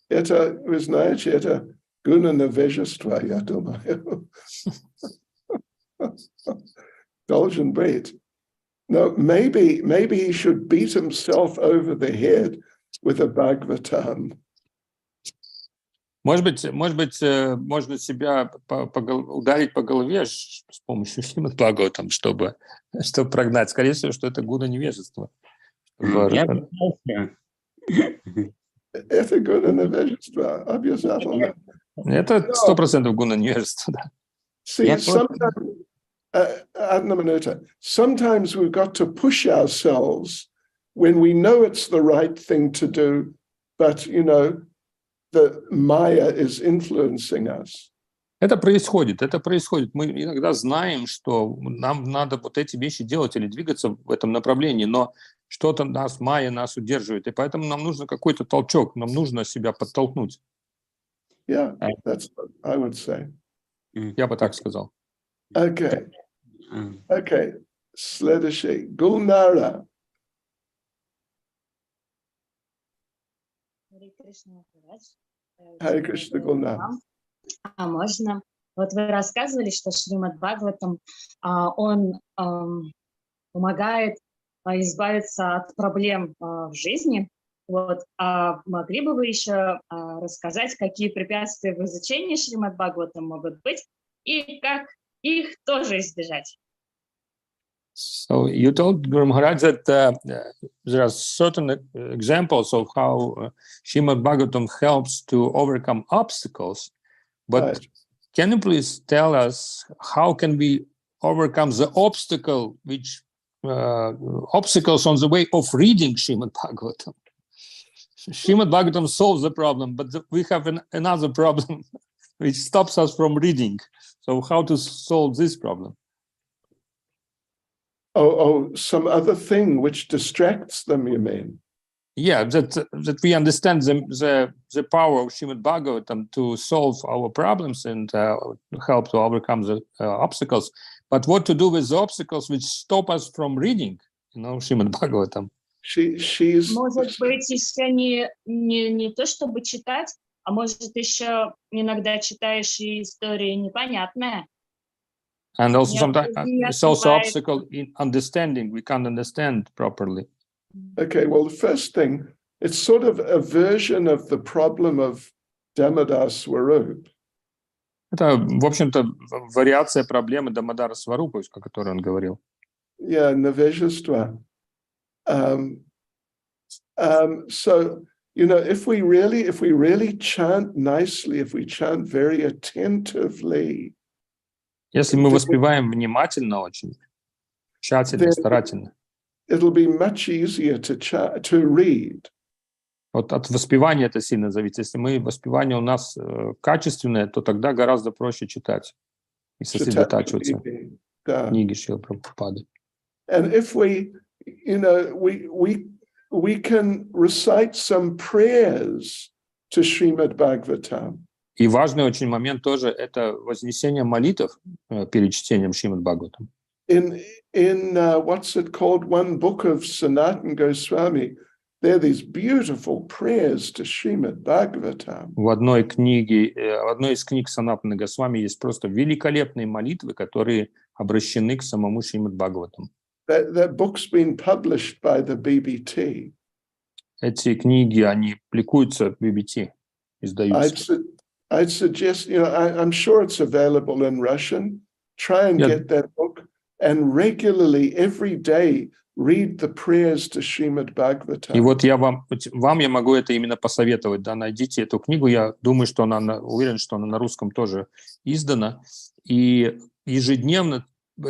Это, вы знаете, это гуна невежества, я думаю. Должен быть. No, maybe he should beat himself over the head with a Bhagavatam. Может быть, можно себя ударить по голове с помощью Шримад Бхагаватам, чтобы прогнать. Скорее всего, что это гуна невежества. Это гуна невежества, обязательно. Это 100% гуна невежества, да. See, sometimes we've got to push ourselves when we know it's the right thing to do, but, the Maya is influencing us. Это происходит. Мы иногда знаем, что нам надо вот эти вещи делать или двигаться в этом направлении, но что-то Майя нас удерживает, и поэтому нам нужен какой-то толчок, нам нужно себя подтолкнуть. Yeah, that's what I would say. Я бы так сказал. Okay. Следующий. Гулнара. Харе Кришна, Гулнара. Можно. Вот вы рассказывали, что Шримад Бхагаватам, он помогает избавиться от проблем в жизни. Вот. А могли бы вы еще рассказать, какие препятствия в изучении Шримад Бхагаватам могут быть и как их тоже избежать? So you told Guru Maharaj that there are certain examples of how Srimad Bhagavatam helps to overcome obstacles, but Right. Can you please tell us how can we overcome the obstacles on the way of reading Srimad Bhagavatam? Srimad Bhagavatam solves the problem, but we have another problem which stops us from reading. So how to solve this problem? Some other thing which distracts them, you mean? Yeah, that we understand the power of Srimad Bhagavatam to solve our problems and help to overcome the obstacles. But what to do with the obstacles which stop us from reading, Srimad Bhagavatam? She's. Может быть, еще не то, чтобы читать, а может, еще иногда читаешь и история непонятная. And also sometimes it's also obstacle in understanding. We can't understand properly. Okay, well, the first thing, it's sort of a version of the problem of Damodar Swarup. Это, в общем-то, вариация проблемы Дамодара Сварупы, о которой он говорил. Yeah, Nevejstva. So, if we really chant nicely, if we chant very attentively, если мы воспеваем внимательно очень, тщательно, старательно, it'll be much easier to read. Вот от воспевания это сильно зависит. Если воспевание у нас качественное, то тогда гораздо проще читать и сосредотачиваться. Книги Шрилы Прабхупады. And if we can recite some prayers to Srimad Bhagavatam. И важный очень момент тоже это вознесение молитв перед чтением Шримад Бхагаватам. In what's it called? One book of Sanatana Goswami, there are these beautiful prayers to Srimad Bhagavatam. В одной из книг Санатаны Госвами есть просто великолепные молитвы, которые обращены к самому Шримад Бхагаватам. That book's been published by the BBT. Эти книги, они публикуются в BBT, издаются. I'd suggest, I'm sure it's available in Russian. Try and get that book and regularly, every day, read the prayers to Srimad Bhagavatam. И вот я вам я могу это именно посоветовать, найдите эту книгу. Я думаю, что уверен, что она на русском тоже издана. И ежедневно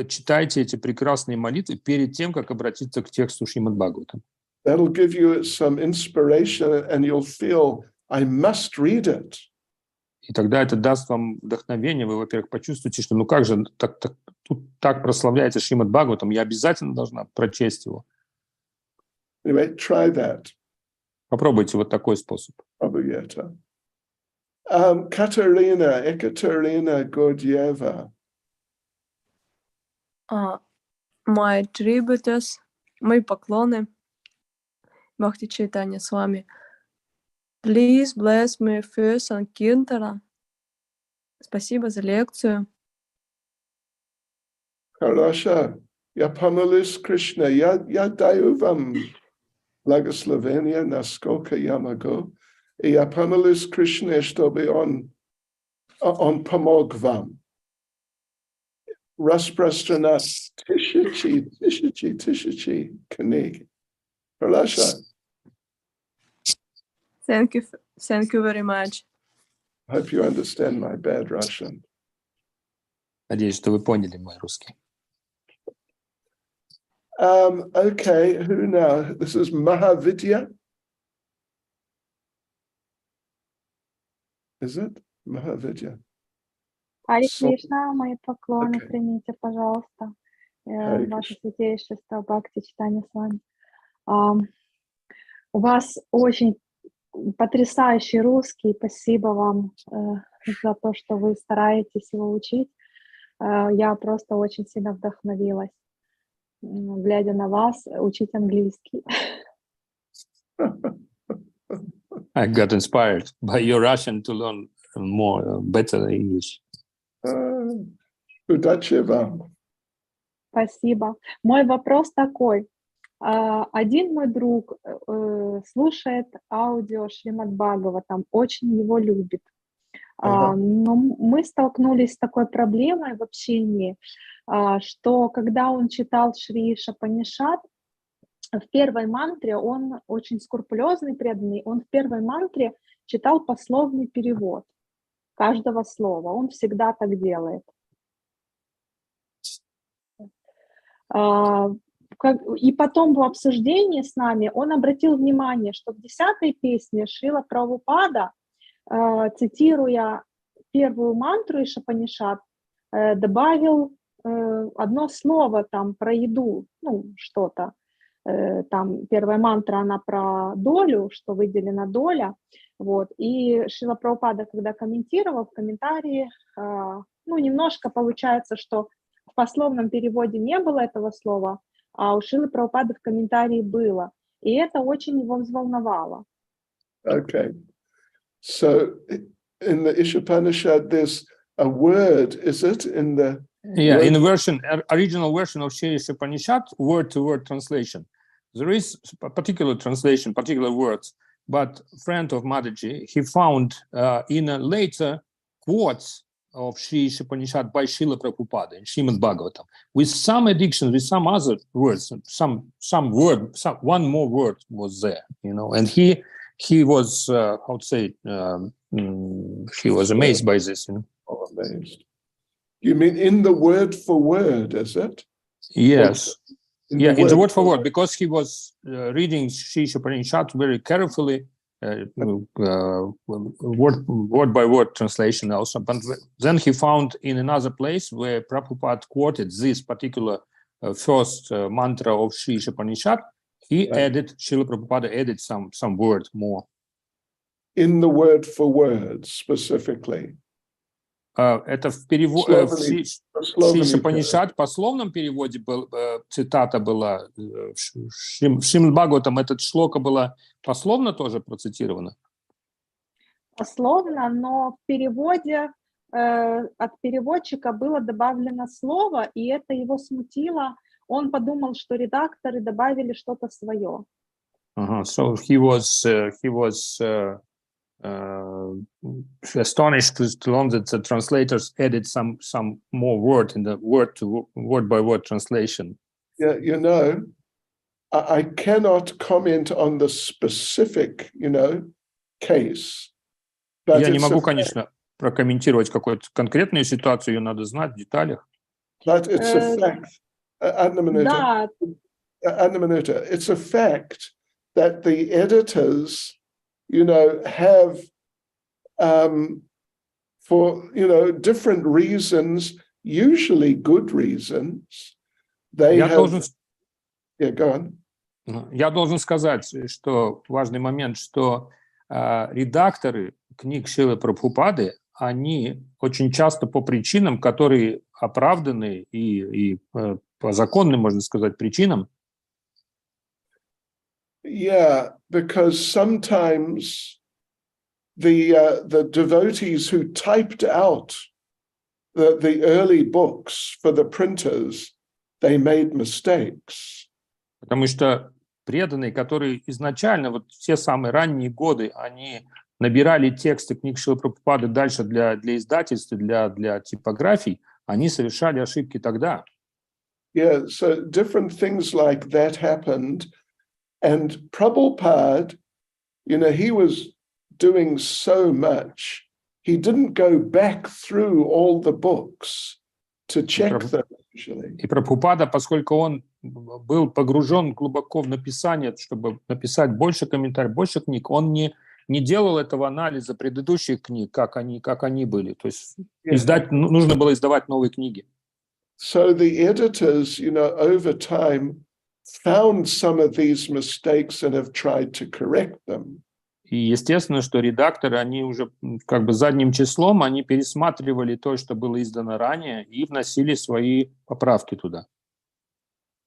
читайте эти прекрасные молитвы перед тем, как обратиться к тексту Шримад Бхагаватам. That'll give you some inspiration, and you'll feel, I must read it. И тогда это даст вам вдохновение. Вы, во-первых, почувствуете, что как же тут так прославляется Шримад Бхагаватам, я обязательно должна прочесть его. Anyway, try that. Попробуйте вот такой способ. Ekaterina Gordieva. My tributes, мои поклоны, Бхакти Чайтанья с вами. Please bless me first on Kirtana. Спасибо за лекцию. Хорошо. Я помолюсь, Кришна. Я даю вам благословение, насколько я могу. И я помолюсь, Кришне, чтобы он помог вам распространять тысячи книг. Хорошо. Thank you very much. I hope you understand my bad Russian. Надеюсь, что вы поняли мой русский. Okay, who now? This is Mahavidya. Is it? Mahavidya. Харе Кришна, мои поклоны примите, пожалуйста. Ваше святейшество, Бхакти Чайтанья с вами. У вас очень потрясающий русский. Спасибо вам за то, что вы стараетесь его учить. Я просто очень сильно вдохновилась, глядя на вас, учить английский. I got inspired by your Russian to learn better English. Удачи вам. Спасибо. Мой вопрос такой. Один мой друг слушает аудио Шримад Бхагаватам, очень его любит. Но мы столкнулись с такой проблемой в общении, что когда он читал Шри Шапанишат, в первой мантре, он очень скрупулезный, преданный, он в первой мантре читал пословный перевод каждого слова. Он всегда так делает. И потом в обсуждении с нами он обратил внимание, что в 10-й песне Шрила Прабхупада, цитируя первую мантру из Шапанишат, добавил одно слово там про еду, ну, что-то. Там первая мантра, она про долю, что выделена доля. Вот. И Шрила Прабхупада, когда комментировал в комментарии, ну, немножко получается, что в пословном переводе не было этого слова, а у Шрилы Прабхупады в комментарии было. И это очень его взволновало. Okay. So in the Ishopanishad, there's a word, is it? In the Yeah, in the original version of Shri Upanishad, word-to-word translation, there is a particular translation, particular words, but a friend of Mataji, he found in a later quotes of Shri Upanishad by Srila Prabhupada in Srimad Bhagavatam, with some additions, with some other words, one more word was there, you know, and he was, how to say, he was amazed by this, you know. Oh, amazed. You mean in the word for word, is it? Yes. In the word for word, because he was reading Shri Upanishad very carefully, word by word translation also. But then he found in another place where Prabhupada quoted this particular first mantra of Shri Upanishad, Srila Prabhupada added some word more. In the word for word, specifically. Это в переводе Шри Уpanishad, в пословном переводе цитата была, в Шримад Бхагаватам этот шлока была пословно тоже процитирована? Пословно, но в переводе от переводчика было добавлено слово, и это его смутило. Он подумал, что редакторы добавили что-то свое. So he was astonished to learn that the translators added some more word in the word by word translation. Yeah, you know, I cannot comment on the specific, you know, case. Я не могу, конечно, прокомментировать какую-то конкретную ситуацию, ее надо знать в деталях. But it's a fact, Да. it's a fact that the editors, you know, have, for, you know, different reasons, usually good reasons, they have... Yeah, go on. Я должен сказать, что важный момент, что редакторы книг Шрилы Прабхупады, они очень часто по причинам, которые оправданы и по законным, можно сказать, причинам. Yeah, because sometimes the devotees who typed out the early books for the printers, they made mistakes. Потому что преданные, которые изначально, вот в те самые ранние годы, они набирали тексты книг Шрилы Прабхупады дальше для издательств, для типографий, они совершали ошибки тогда. Yeah, so different things like that happened. And Prabhupada, you know, he was doing so much, he didn't go back through all the books to check them usually. И Прабхупада, поскольку он был погружен глубоко в написание, чтобы написать больше комментариев, больше книг, он не делал этого анализа предыдущих книг, как они были. То есть нужно было издавать новые книги. So the editors, you know, over time found some of these mistakes and have tried to correct them. И естественно, что редакторы, они уже как бы задним числом, они пересматривали то, что было издано ранее, и вносили свои поправки туда.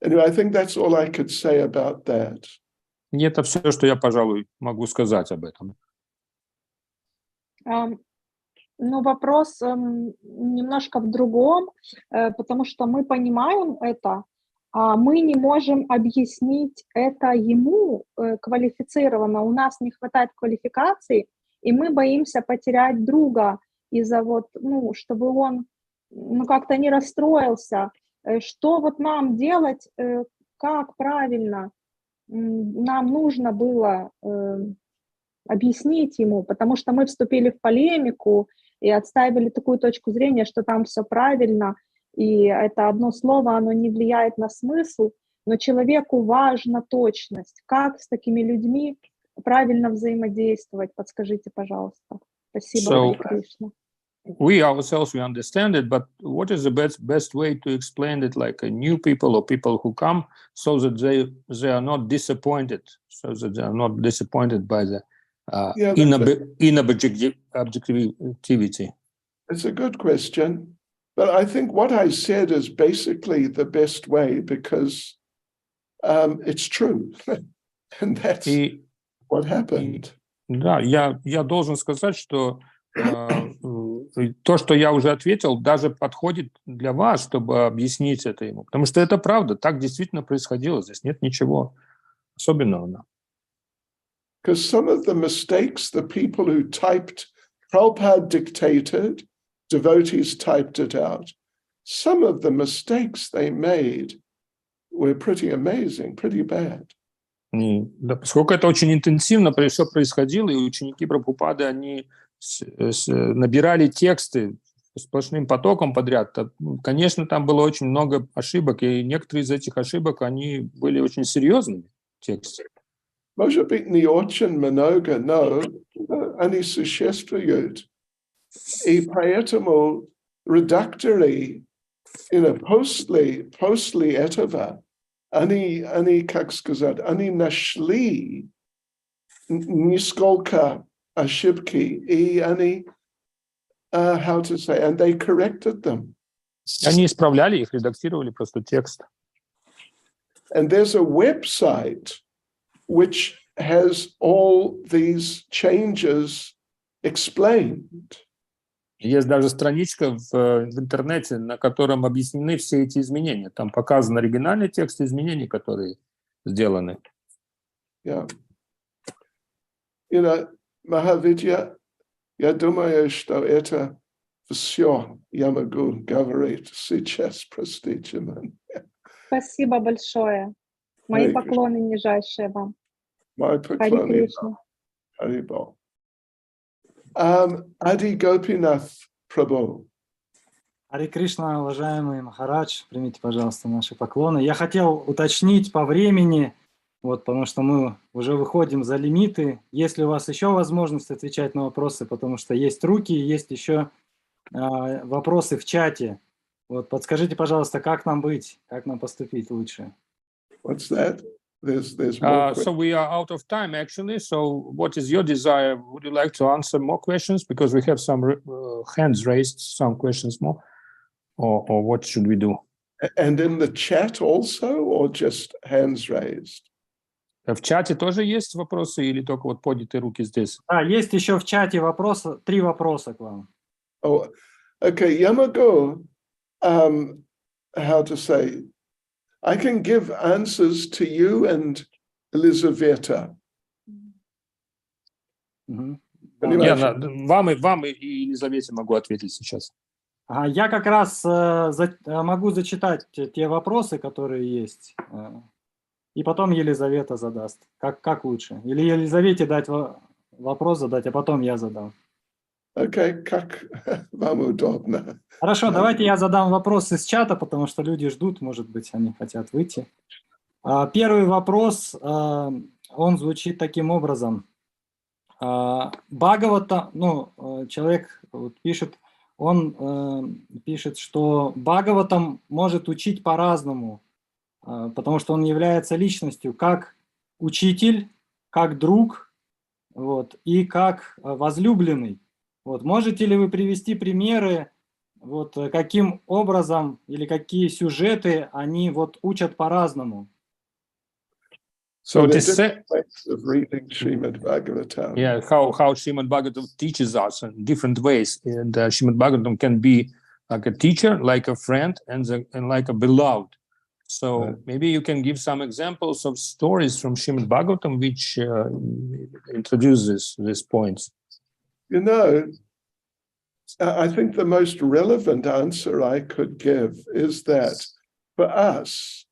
Anyway, I think that's all I could say about that. И это все, что я, пожалуй, могу сказать об этом. Ну, вопрос немножко в другом, потому что мы понимаем это, а мы не можем объяснить это ему квалифицированно. У нас не хватает квалификации, и мы боимся потерять друга из-за вот, ну, чтобы он, ну, как-то не расстроился. Что вот нам делать, как правильно? Нам нужно было объяснить ему, потому что мы вступили в полемику и отстаивали такую точку зрения, что там все правильно, и это одно слово, оно не влияет на смысл. но человеку важна точность. Как с такими людьми правильно взаимодействовать? Подскажите, пожалуйста. Спасибо, So, Харе Кришна. we ourselves, we understand it, but what is the best way to explain it, like a new people or people who come, so that they are not disappointed, so that they are not disappointed by the inobjectivity? It's a good question. But I think what I said is basically the best way because it's true. And that's what happened. Да, я должен сказать, что то, что я уже ответил, даже подходит для вас, чтобы объяснить это ему. Потому что это правда, так действительно происходило. Здесь нет ничего особенного. Because some of the mistakes, the people who typed, Prabhupada dictated, devotees typed it out. Some of the mistakes they made were pretty amazing, pretty bad. Да, поскольку это очень интенсивно все происходило, и ученики Прабхупады, они набирали тексты сплошным потоком подряд, конечно, там было очень много ошибок, и некоторые из этих ошибок, они были очень серьезными текстами. Может быть, не очень много, но они существуют. И поэтому редакторы, после этого, они, как сказать, они нашли несколько ошибки, и они, how to say, and they corrected them. Они исправляли их, редактировали просто текст. And there's a website which has all these changes explained. Есть даже страничка в интернете, на котором объяснены все эти изменения. Там показан оригинальный текст изменений, которые сделаны. Yeah. Mahavidya, я думаю, что это все я могу говорить сейчас, простите меня. Спасибо большое. Мои поклоны нижайшие вам. Мои поклоны. Харе Кришна. Харибол. Ади Гопинат Прабhu. Харе Кришна, уважаемый Махарадж, примите, пожалуйста, наши поклоны. Я хотел уточнить по времени, потому что мы уже выходим за лимиты. Есть ли у вас еще возможность отвечать на вопросы, потому что есть руки, есть еще вопросы в чате. Подскажите, пожалуйста, как нам быть, как нам поступить лучше? What's that? There's more So we are out of time, actually. So what is your desire? Would you like to answer more questions? Because we have some hands raised, some questions more. Or what should we do? And in the chat also, or just hands raised? В чате тоже есть вопросы или только поднятые руки здесь? Есть еще в чате вопросы, 3 вопроса к вам. Oh, okay. Я могу, how to say, I can give answers to you and Elizaveta. Я вам и Елизавете могу ответить сейчас. Я как раз могу зачитать те вопросы, которые есть, и потом Елизавета задаст. Как лучше? Или Елизавете дать вопрос задать, а потом я задам. Окей, как вам удобно. Хорошо, давайте я задам вопрос из чата, потому что люди ждут, может быть, они хотят выйти. Первый вопрос, он звучит таким образом. Бхагаватам, человек пишет, он пишет, что Бхагаватам может учить по-разному, потому что он является личностью как учитель, как друг, и как возлюбленный. Можете ли вы привести примеры, каким образом или какие сюжеты они учат по-разному? So it there's is different ways of reading Srimad Bhagavatam. Yeah, how Srimad Bhagavatam teaches us in different ways. And Srimad Bhagavatam can be like a teacher, like a friend, and like a beloved. So maybe you can give some examples of stories from Srimad Bhagavatam which introduce these points. I think the most relevant answer I could give is that for us,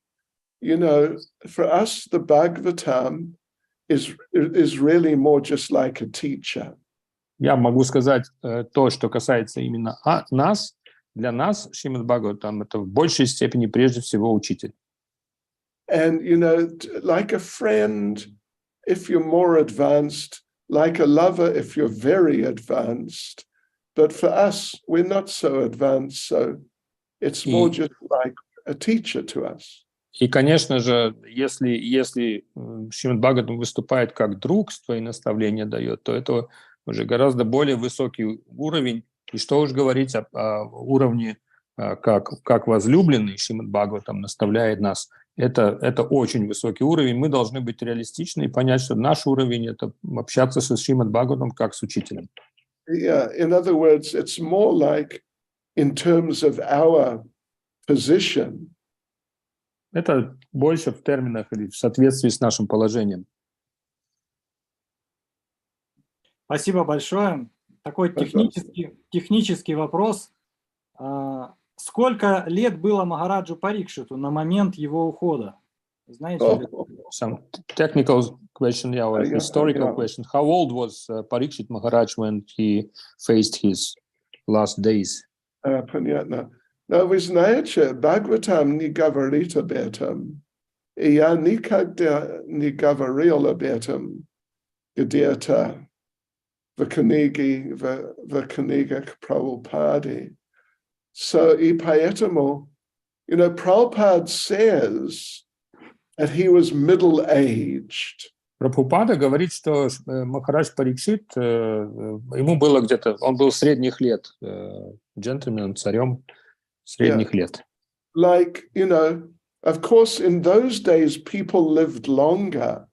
the Bhagavatam is really more just like a teacher. Я могу сказать то, что касается именно нас. Для нас Шримад Бхагаватам — это в большей степени прежде всего учитель. And, you know, like a friend, if you're more advanced, like a lover, if you're very advanced. But for us, we're not so advanced, so it's more just like a teacher to us. И, конечно же, если Шримад Бхагаватам выступает как друг, свои наставления дает, то это уже гораздо более высокий уровень. И что уж говорить о уровне, как возлюбленный Шримад Бхагаватам наставляет нас. Это очень высокий уровень. Мы должны быть реалистичны и понять, что наш уровень — это общаться со Шримад Бхагаватам как с учителем. Yeah, in other words, it's more like in terms of our position. Это больше в терминах или в соответствии с нашим положением. Спасибо большое. Такой технический вопрос. Сколько лет было Махараджу Парикшиту на момент его ухода? Знаете ли? Some technical question, yeah, or historical question. How old was Parikshit Maharaj when he faced his last days? Понятно. Но вы знаете, Бхагаватам не говорит об этом. И я никогда не говорил об этом где-то в книгах Прабхупады. So, и поэтому, you know, Prabhupada says that he was middle-aged. Прабхупада говорит, что Махарадж Парикшит, ему было где-то, он был средних лет, джентльменом, царем средних лет. Like, you know, of course, in those days, people lived longer,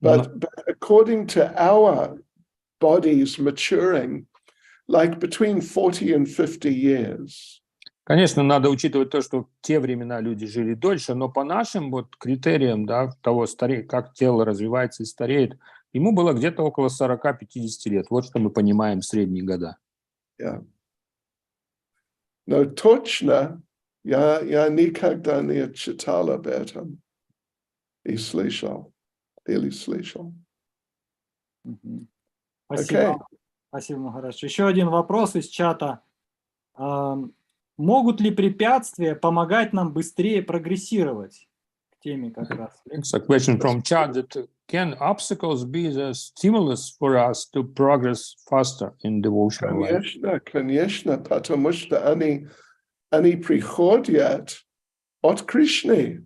but according to our bodies maturing, like between 40 and 50 years. Конечно, надо учитывать то, что в те времена люди жили дольше, но по нашим вот критериям, да, того, как тело развивается и стареет, ему было где-то около 40-50 лет. Вот что мы понимаем средние года. Yeah. Но точно я никогда не читал об этом и слышал, или слышал. Спасибо. Okay. Спасибо, Махарадж. Еще один вопрос из чата. Могут ли препятствия помогать нам быстрее прогрессировать? К теме как раз. It's a question from chat that can obstacles be the stimulus for us to progress faster in devotional life? Конечно, потому что они приходят от Кришны,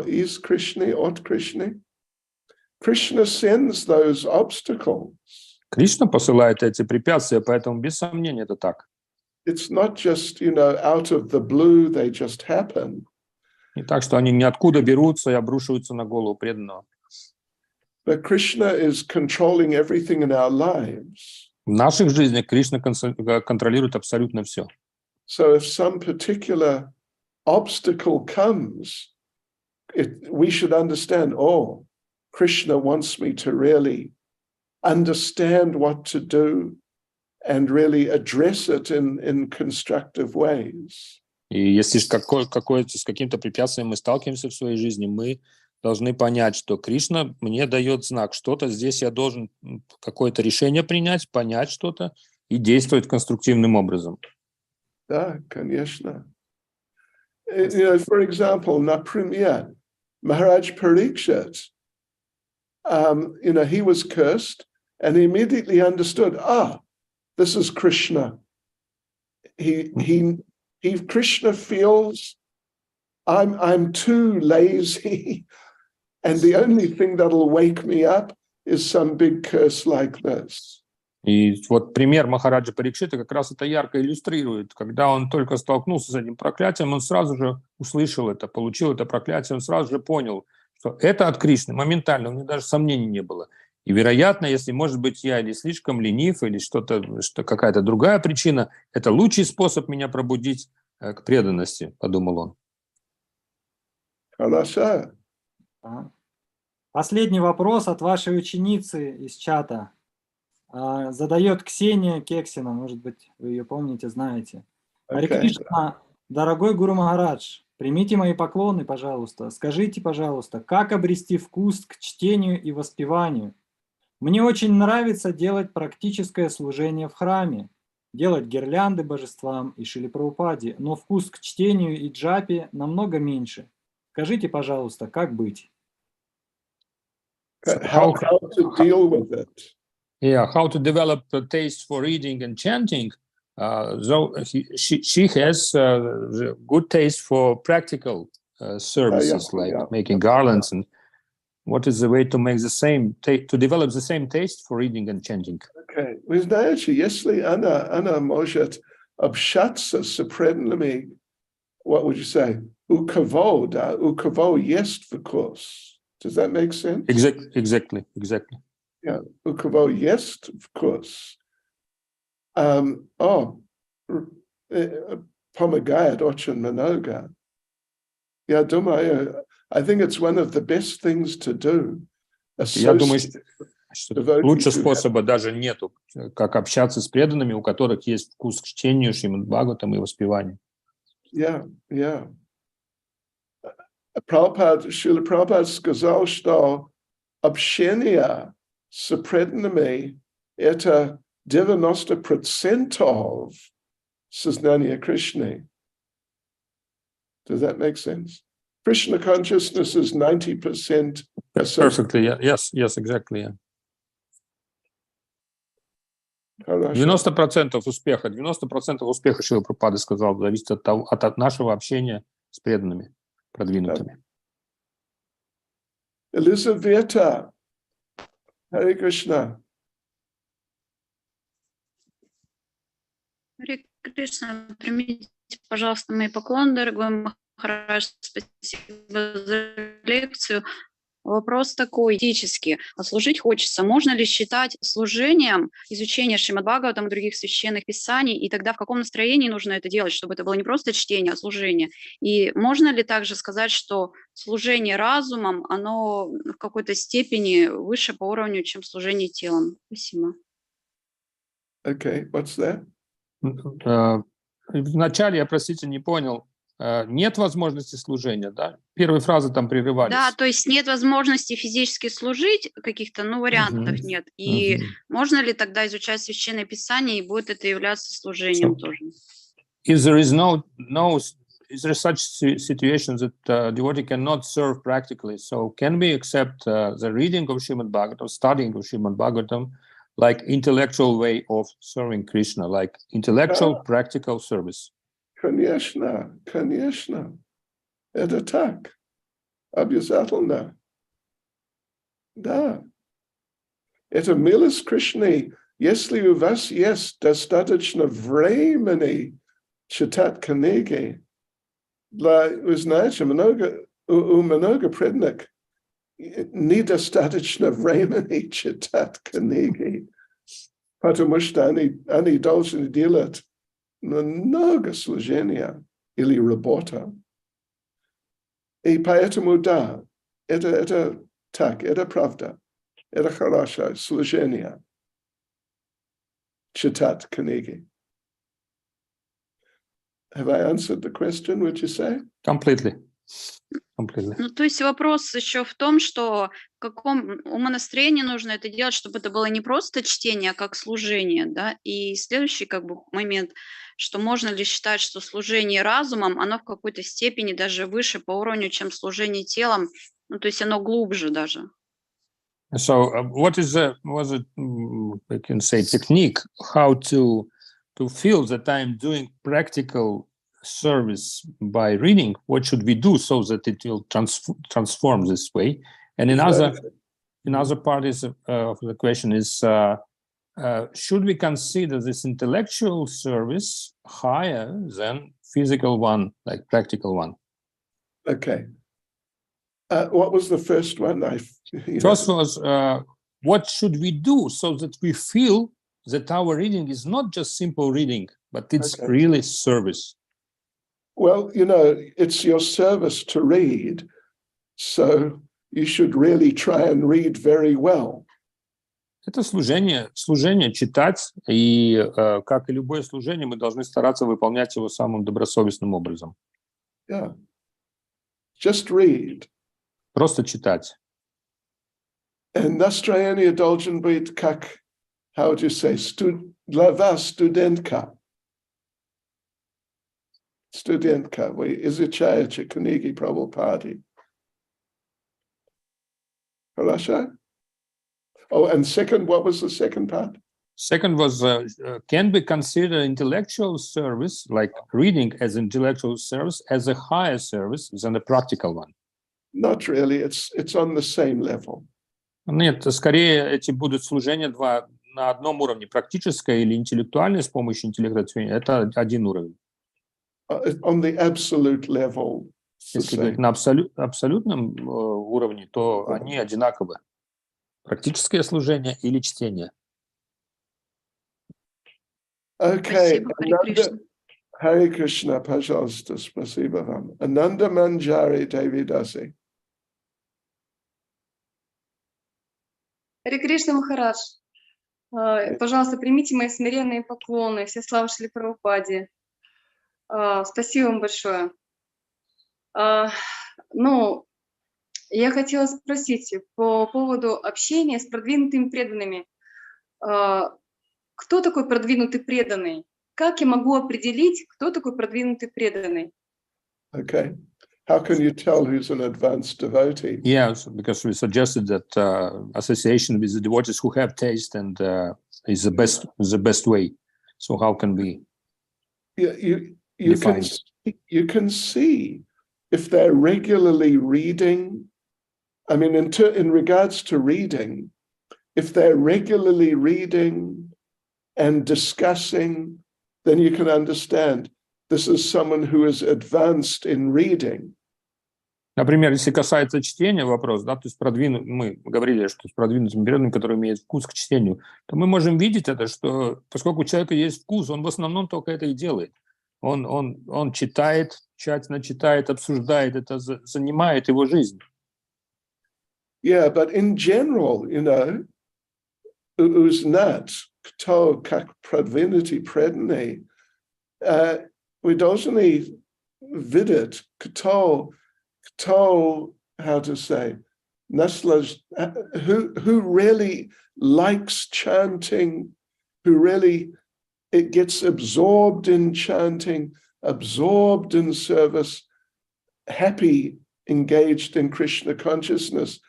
из Кришны, от Кришны. Krishna sends those obstacles. Кришна посылает эти препятствия, поэтому без сомнения это так. It's not just, you know, out of the blue, they just happen. Не так, что они ниоткуда берутся и обрушиваются на голову преданного. But Krishna is controlling everything in our lives. В наших жизнях Кришна контролирует абсолютно все. So if some particular obstacle comes, we should understand, oh, Krishna wants me to really understand what to do and really address it in constructive ways. И если с каким-то препятствием мы сталкиваемся в своей жизни, мы должны понять, что Кришна мне дает знак, что-то здесь я должен какое-то решение принять, понять что-то и действовать конструктивным образом. Да, конечно. You know, for example, например, Maharaj Parikshit, you know, he was cursed and he immediately understood, this is Krishna. Krishna feels I'm too lazy, and the only thing that'll wake me up is some big curse like this. И вот пример Махараджа Парикшита как раз это ярко иллюстрирует. Когда он только столкнулся с этим проклятием, он сразу же услышал это, получил это проклятие, он сразу же понял, что это от Кришны, моментально, у него даже сомнений не было. И, вероятно, если, может быть, я или слишком ленив, или какая-то другая причина, это лучший способ меня пробудить к преданности, подумал он. Хорошо. Последний вопрос от вашей ученицы из чата. Задает Ксения Кексина, может быть, вы ее помните, знаете. Харе Кришна, дорогой Гуру Махарадж, примите мои поклоны, пожалуйста. Скажите, пожалуйста, как обрести вкус к чтению и воспеванию? Мне очень нравится делать практическое служение в храме, делать гирлянды божествам и Шриле Прабхупаде, но вкус к чтению и джапе намного меньше. Скажите, пожалуйста, как быть? How to deal with it. Yeah, how to develop a taste for reading and chanting. So she has the good taste for practical services like making garlands. And what is the way to make the same, to develop the same taste for reading and chanting? Okay. Вы знаете, если она может общаться с преданными, what would you say? У кого, да? У кого есть вкус. Does that make sense? Exactly. Yeah, у кого есть вкус. Помогает очень много. Я думаю, I think it's one of the best things to do. Я думаю, что лучше способа даже нету, как общаться с преданными, у которых есть вкус к чтению Шримад Бхагаватам и воспеванию. Yeah. Шрила Прабхупада сказал, что общение с преданными — это 90% сознания Кришны. Does that make sense? Krishna consciousness is 90%. Perfectly, yes, exactly. Yeah. 90% успеха, 90% успеха, Шрила Прабхупада сказал, зависит от нашего общения с преданными, продвинутыми. Елизавета, Харе Кришна. Харе Кришна, примите, пожалуйста, мои поклоны, дорогой Махарадж, спасибо за лекцию. Вопрос такой, этически. Служить хочется. Можно ли считать служением изучение Шримад Бхагаватам и других священных писаний, и тогда в каком настроении нужно это делать, чтобы это было не просто чтение, а служение? И можно ли также сказать, что служение разумом, оно в какой-то степени выше по уровню, чем служение телом? Спасибо. Okay, what's that? Вначале я, простите, не понял. Нет возможности служения, да? Первые фразы там прерывались. Да, то есть нет возможности физически служить, каких-то, вариантов нет. И можно ли тогда изучать Священное Писание, и будет это являться служением тоже? Is there such situation that devotee cannot serve practically? So can we accept the reading of Srimad Bhagavatam, studying of Srimad Bhagavatam, like intellectual way of serving Krishna, like intellectual practical service? Конечно. Это так. Обязательно. Да. Это милость Кришны. Если у вас есть достаточно времени читать книги, вы знаете, у много преданных недостаточно времени читать книги, потому что они должны делать много служения или работа. И поэтому, да, это так, это правда, это хорошее служение. Читать книги. Have I answered the question, would you say? Completely. То есть вопрос еще в том, что в каком умонастроении нужно это делать, чтобы это было не просто чтение, а как служение, да? И следующий момент, что можно ли считать, что служение разумом, оно в какой-то степени даже выше по уровню, чем служение телом, то есть оно глубже даже. So what is I can say, technique, how to feel that I'm doing practical service by reading? What should we do so that it will transform this way? And another part of the question is, should we consider this intellectual service higher than physical one, like practical one? Okay. What was the first one? First was, what should we do so that we feel that our reading is not just simple reading, but it's really service? Well, it's your service to read, so you should really try and read very well. Это служение читать, и как и любое служение, мы должны стараться выполнять его самым добросовестным образом. Yeah. Just read. Просто читать. And настроение должен быть как, how would you say, для вас студентка. студентка, вы изучаете книги Прабхупады. Хорошо? Oh, and second, what was the second part? Second was, can we consider intellectual service, like reading as intellectual service, as a higher service than the practical one? Not really. It's on the same level. Нет, скорее эти будут служения два на одном уровне. Практическое или интеллектуальное с помощью интеллекта – это один уровень. On the absolute level. Если говорить на абсолютном уровне, то они одинаковы. Практическое служение или чтение. Okay. Спасибо, Харе Кришна, пожалуйста, спасибо вам. Ананда Манджари Девидаси. Харе Кришна, Махарадж. Пожалуйста, примите мои смиренные поклоны. Все славы Шриле Прабхупаде. Спасибо вам большое. Ну, я хотела спросить по поводу общения с продвинутыми преданными. Кто такой продвинутый преданный? Как я могу определить, кто такой продвинутый преданный? Okay. How can you tell who's an advanced devotee? Yes, because we suggested that association with the devotees who have taste and is the best way. So how can we? Yeah, you can see if they're regularly reading. I mean, in regards to reading, if they're regularly reading and discussing, then you can understand this is someone who is advanced in reading. Например, если касается чтения вопрос, да, то есть мы говорили, что с продвинутым преданным, который имеет вкус к чтению, то мы можем видеть это, что поскольку у человека есть вкус, он в основном только это и делает. Он читает, тщательно читает, обсуждает, это занимает его жизнь. Yeah, but in general, you know, узнать, кто как продвинутый преданный, we должны видеть, кто, how to say, who really likes chanting, who really it gets absorbed in chanting, absorbed in service, happy, engaged in Krishna consciousness.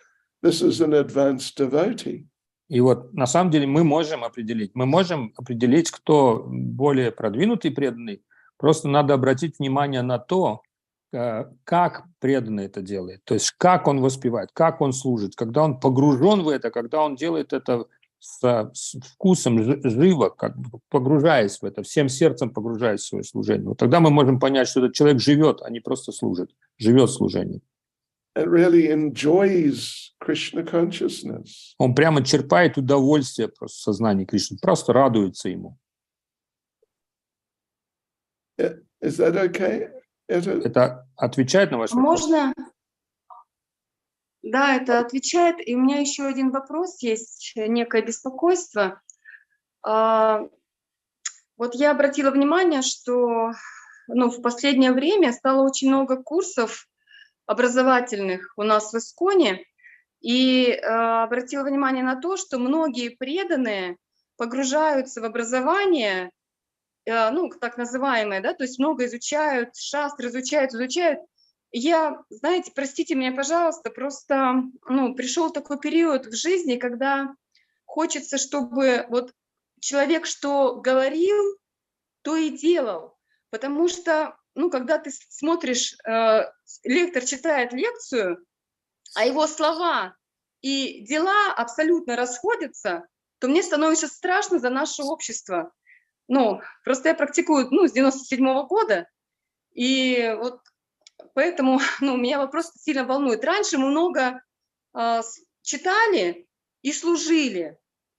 This is an advanced devotee. И вот на самом деле мы можем определить, кто более продвинутый преданный. Просто надо обратить внимание на то, как преданный это делает. То есть как он воспевает, как он служит, когда он погружен в это, когда он делает это с вкусом, живо, как бы погружаясь в это, всем сердцем погружаясь в свое служение. Вот тогда мы можем понять, что этот человек живет, а не просто служит, живет служением. And really enjoys Krishna consciousness. Он прямо черпает удовольствие просто в сознании Кришны, просто радуется ему. Is that okay? Это отвечает на ваш вопрос? Можно? Да, это отвечает. И у меня еще один вопрос есть, некое беспокойство. Вот я обратила внимание, что в последнее время стало очень много курсов образовательных у нас в Исконе, и обратила внимание на то, что многие преданные погружаются в образование, так называемое, да, то есть много изучают, шастры изучают. Я, знаете, простите меня, пожалуйста, просто, пришел такой период в жизни, когда хочется, чтобы вот человек что говорил, то и делал, потому что, когда ты смотришь, лектор читает лекцию, а его слова и дела абсолютно расходятся, то мне становится страшно за наше общество. Просто я практикую, с 97-го года, и вот поэтому, меня вопрос сильно волнует. Раньше мы много читали и служили,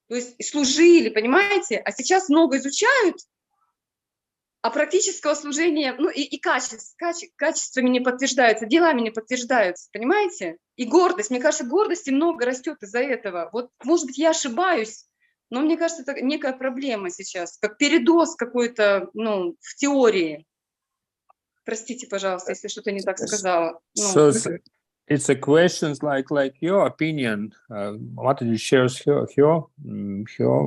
понимаете, а сейчас много изучают, а практического служения, и качествами не подтверждаются, делами не подтверждаются, понимаете? И гордость, мне кажется, гордости много растет из-за этого. Вот, может быть, я ошибаюсь, но мне кажется, это некая проблема сейчас, как передоз какой-то, в теории. Простите, пожалуйста, если что-то не так сказала. So it's a question like your opinion. Mataji shares her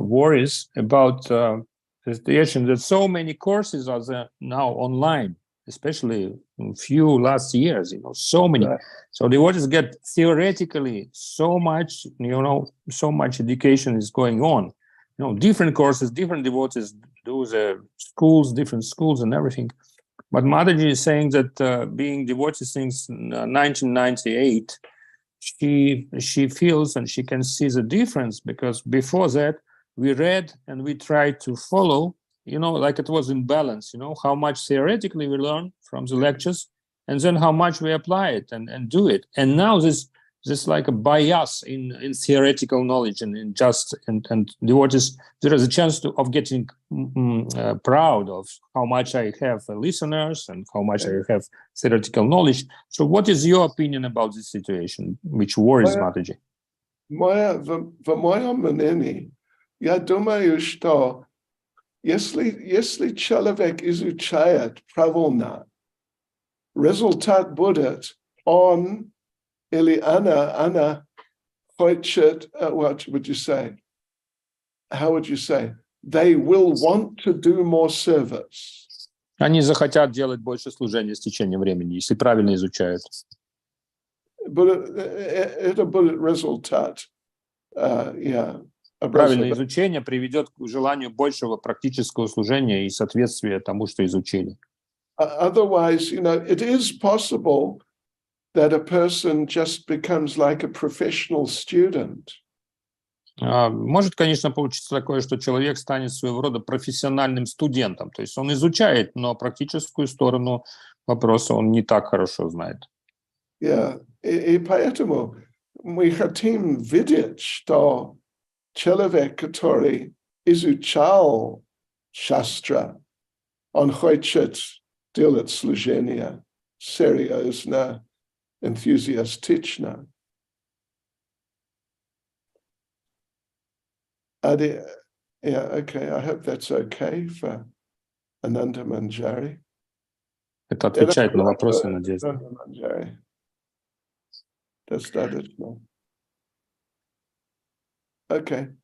worries about the situation that so many courses are now online. especially in few last years, so many. Right. So devotees get theoretically so much, so much education is going on. Different courses, different devotees do the schools, different schools and everything. But Mataji is saying that being devotee since 1998, she feels and she can see the difference, because before that we read and we tried to follow, like it was in balance, how much theoretically we learn from the lectures and then how much we apply it and do it. And now this like a bias in theoretical knowledge and devotees, there is a chance of getting proud of how much I have listeners and how much I have theoretical knowledge. So what is your opinion about this situation, which worries Mataji? В моем мнении, я думаю, что если человек изучает правильно, результат будет он или она хочет, what would you say? How would you say? They will want to do more service. Они захотят делать больше служения с течением времени, если правильно изучают. Это будет результат. Правильное изучение приведет к желанию большего практического служения и соответствия тому, что изучили. Otherwise, it is possible that a person just becomes like a professional student. Может, конечно, получиться такое, что человек станет своего рода профессиональным студентом. То есть он изучает, но практическую сторону вопроса он не так хорошо знает. И поэтому мы хотим видеть, что человек, который изучал шастра, он хочет делать служение серьезно, enthusiastично. Okay, I hope that's okay for Ananda Manjari. Это отвечает на вопросы, надеюсь. Достаточно. Okay.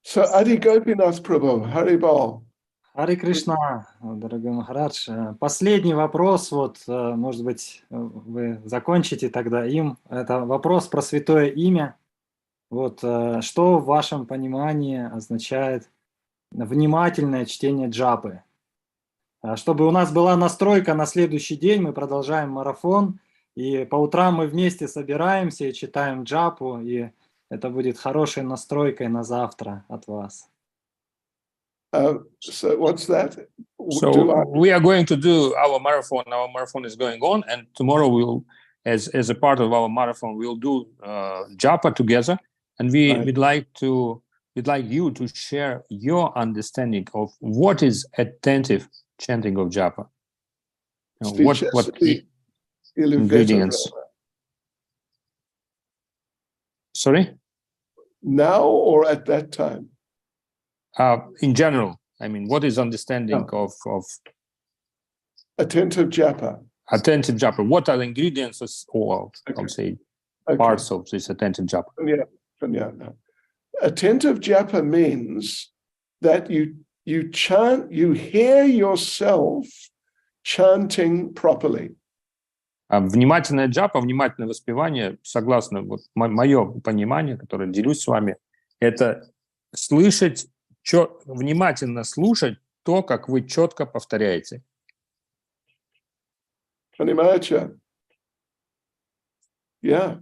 So, Adi Gopinath Prabhu, Haribol. Харе Кришна, дорогой Махарадж. Последний вопрос, может быть, вы закончите тогда им. Это вопрос про святое имя. Что в вашем понимании означает внимательное чтение джапы? Чтобы у нас была настройка на следующий день, мы продолжаем марафон, и по утрам мы вместе собираемся и читаем джапу, и это будет хорошей настройкой на завтра от вас. So what's that? So we are going to do our marathon. Our marathon is going on, and tomorrow we'll, as a part of our marathon, we'll do japa together, and we'd like you to share your understanding of what is attentive chanting of japa. What ingredients? Sorry? Now or at that time? In general, I mean, what is understanding of attentive japa? Attentive japa. What are the ingredients or I would say parts of this attentive japa? Attentive japa means that you chant, you hear yourself chanting properly. Внимательное джапа, внимательное воспевание, согласно мое понимание, которое делюсь с вами, это слышать, внимательно слушать то, как вы четко повторяете. Понимаете? Yeah.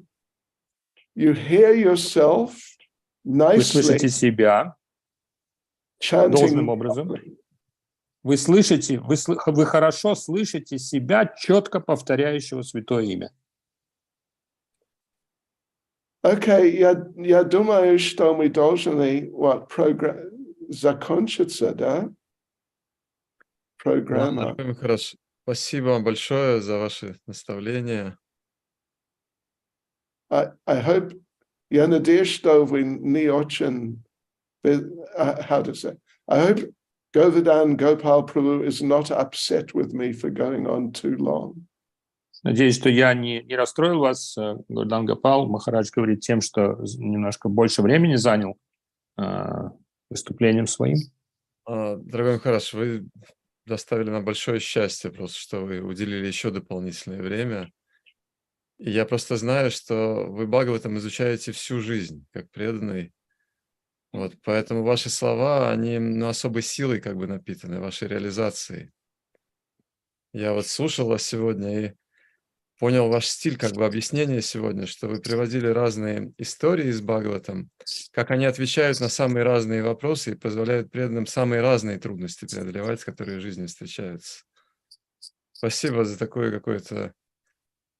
You hear yourself nicely. Вы слышите себя должным образом. Вы слышите, вы хорошо слышите себя, четко повторяющего святое имя. Okay, я думаю, что мы должны закончиться, да? Программа. Хорошо. Спасибо вам большое за ваши наставления. I hope, я надеюсь, что вы не очень, how to say, I hope Govardhan Gopal Prabhu is not upset with me for going on too long. Надеюсь, что я не расстроил вас. Govardhan Gopal Махарадж говорит тем, что немножко больше времени занял выступлением своим. Дорогой Махарадж, вы доставили нам большое счастье просто, что вы уделили еще дополнительное время. И я просто знаю, что вы Бхагаватам изучаете всю жизнь, как преданный. Вот, поэтому ваши слова, они особой силой как бы напитаны, вашей реализацией. Я вот слушал вас сегодня и понял ваш стиль как бы объяснения сегодня, что вы приводили разные истории из Бхагаватам, как они отвечают на самые разные вопросы и позволяют преданным самые разные трудности преодолевать, которые в жизни встречаются. Спасибо за такое какое-то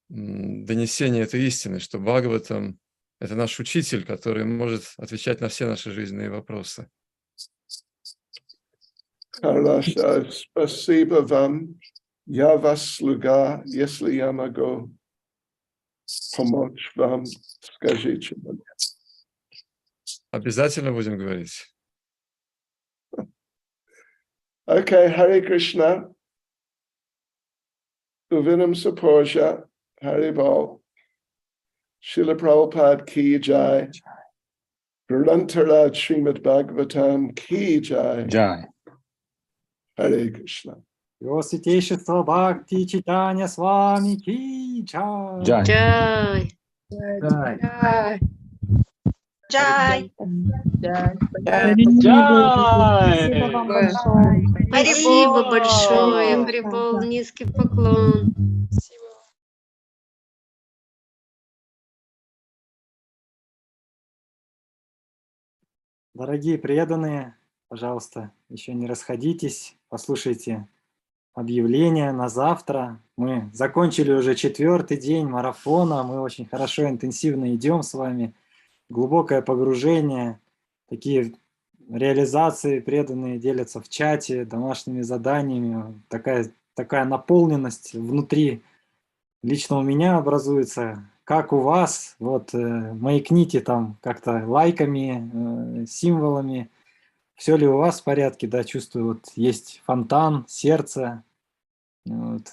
донесение этой истины, что Бхагаватам — это наш учитель, который может отвечать на все наши жизненные вопросы. Хорошо, спасибо вам. Я вас слуга, если я могу помочь вам, скажите мне. Обязательно будем говорить. Окей, Харе Кришна. Увидимся позже. Харе Бол. Шрила Прабхупад ки джай. Grantaraj Srimad Bhagavatam ki jai. Джай. Харе Кришна. Его святейшество Бхакти Читания с вами ки джай. Джай. Джай. Джай. Джай. Спасибо вам большое. Спасибо большое. Харибол, низкий поклон. Дорогие преданные, пожалуйста, еще не расходитесь, послушайте объявление на завтра. Мы закончили уже 4-й день марафона, мы очень хорошо, интенсивно идем с вами. Глубокое погружение, такие реализации преданные делятся в чате, домашними заданиями, такая наполненность внутри лично у меня образуется. Как у вас, вот маякните там как-то лайками, символами. Все ли у вас в порядке, да, чувствую, вот есть фонтан, сердце. Вот,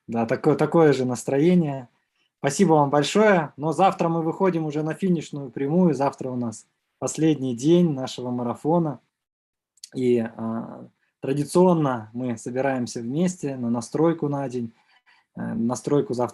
да, такое же настроение. Спасибо вам большое, но завтра мы выходим уже на финишную прямую, завтра у нас последний день нашего марафона. И традиционно мы собираемся вместе на настройку на день. Настройку завтра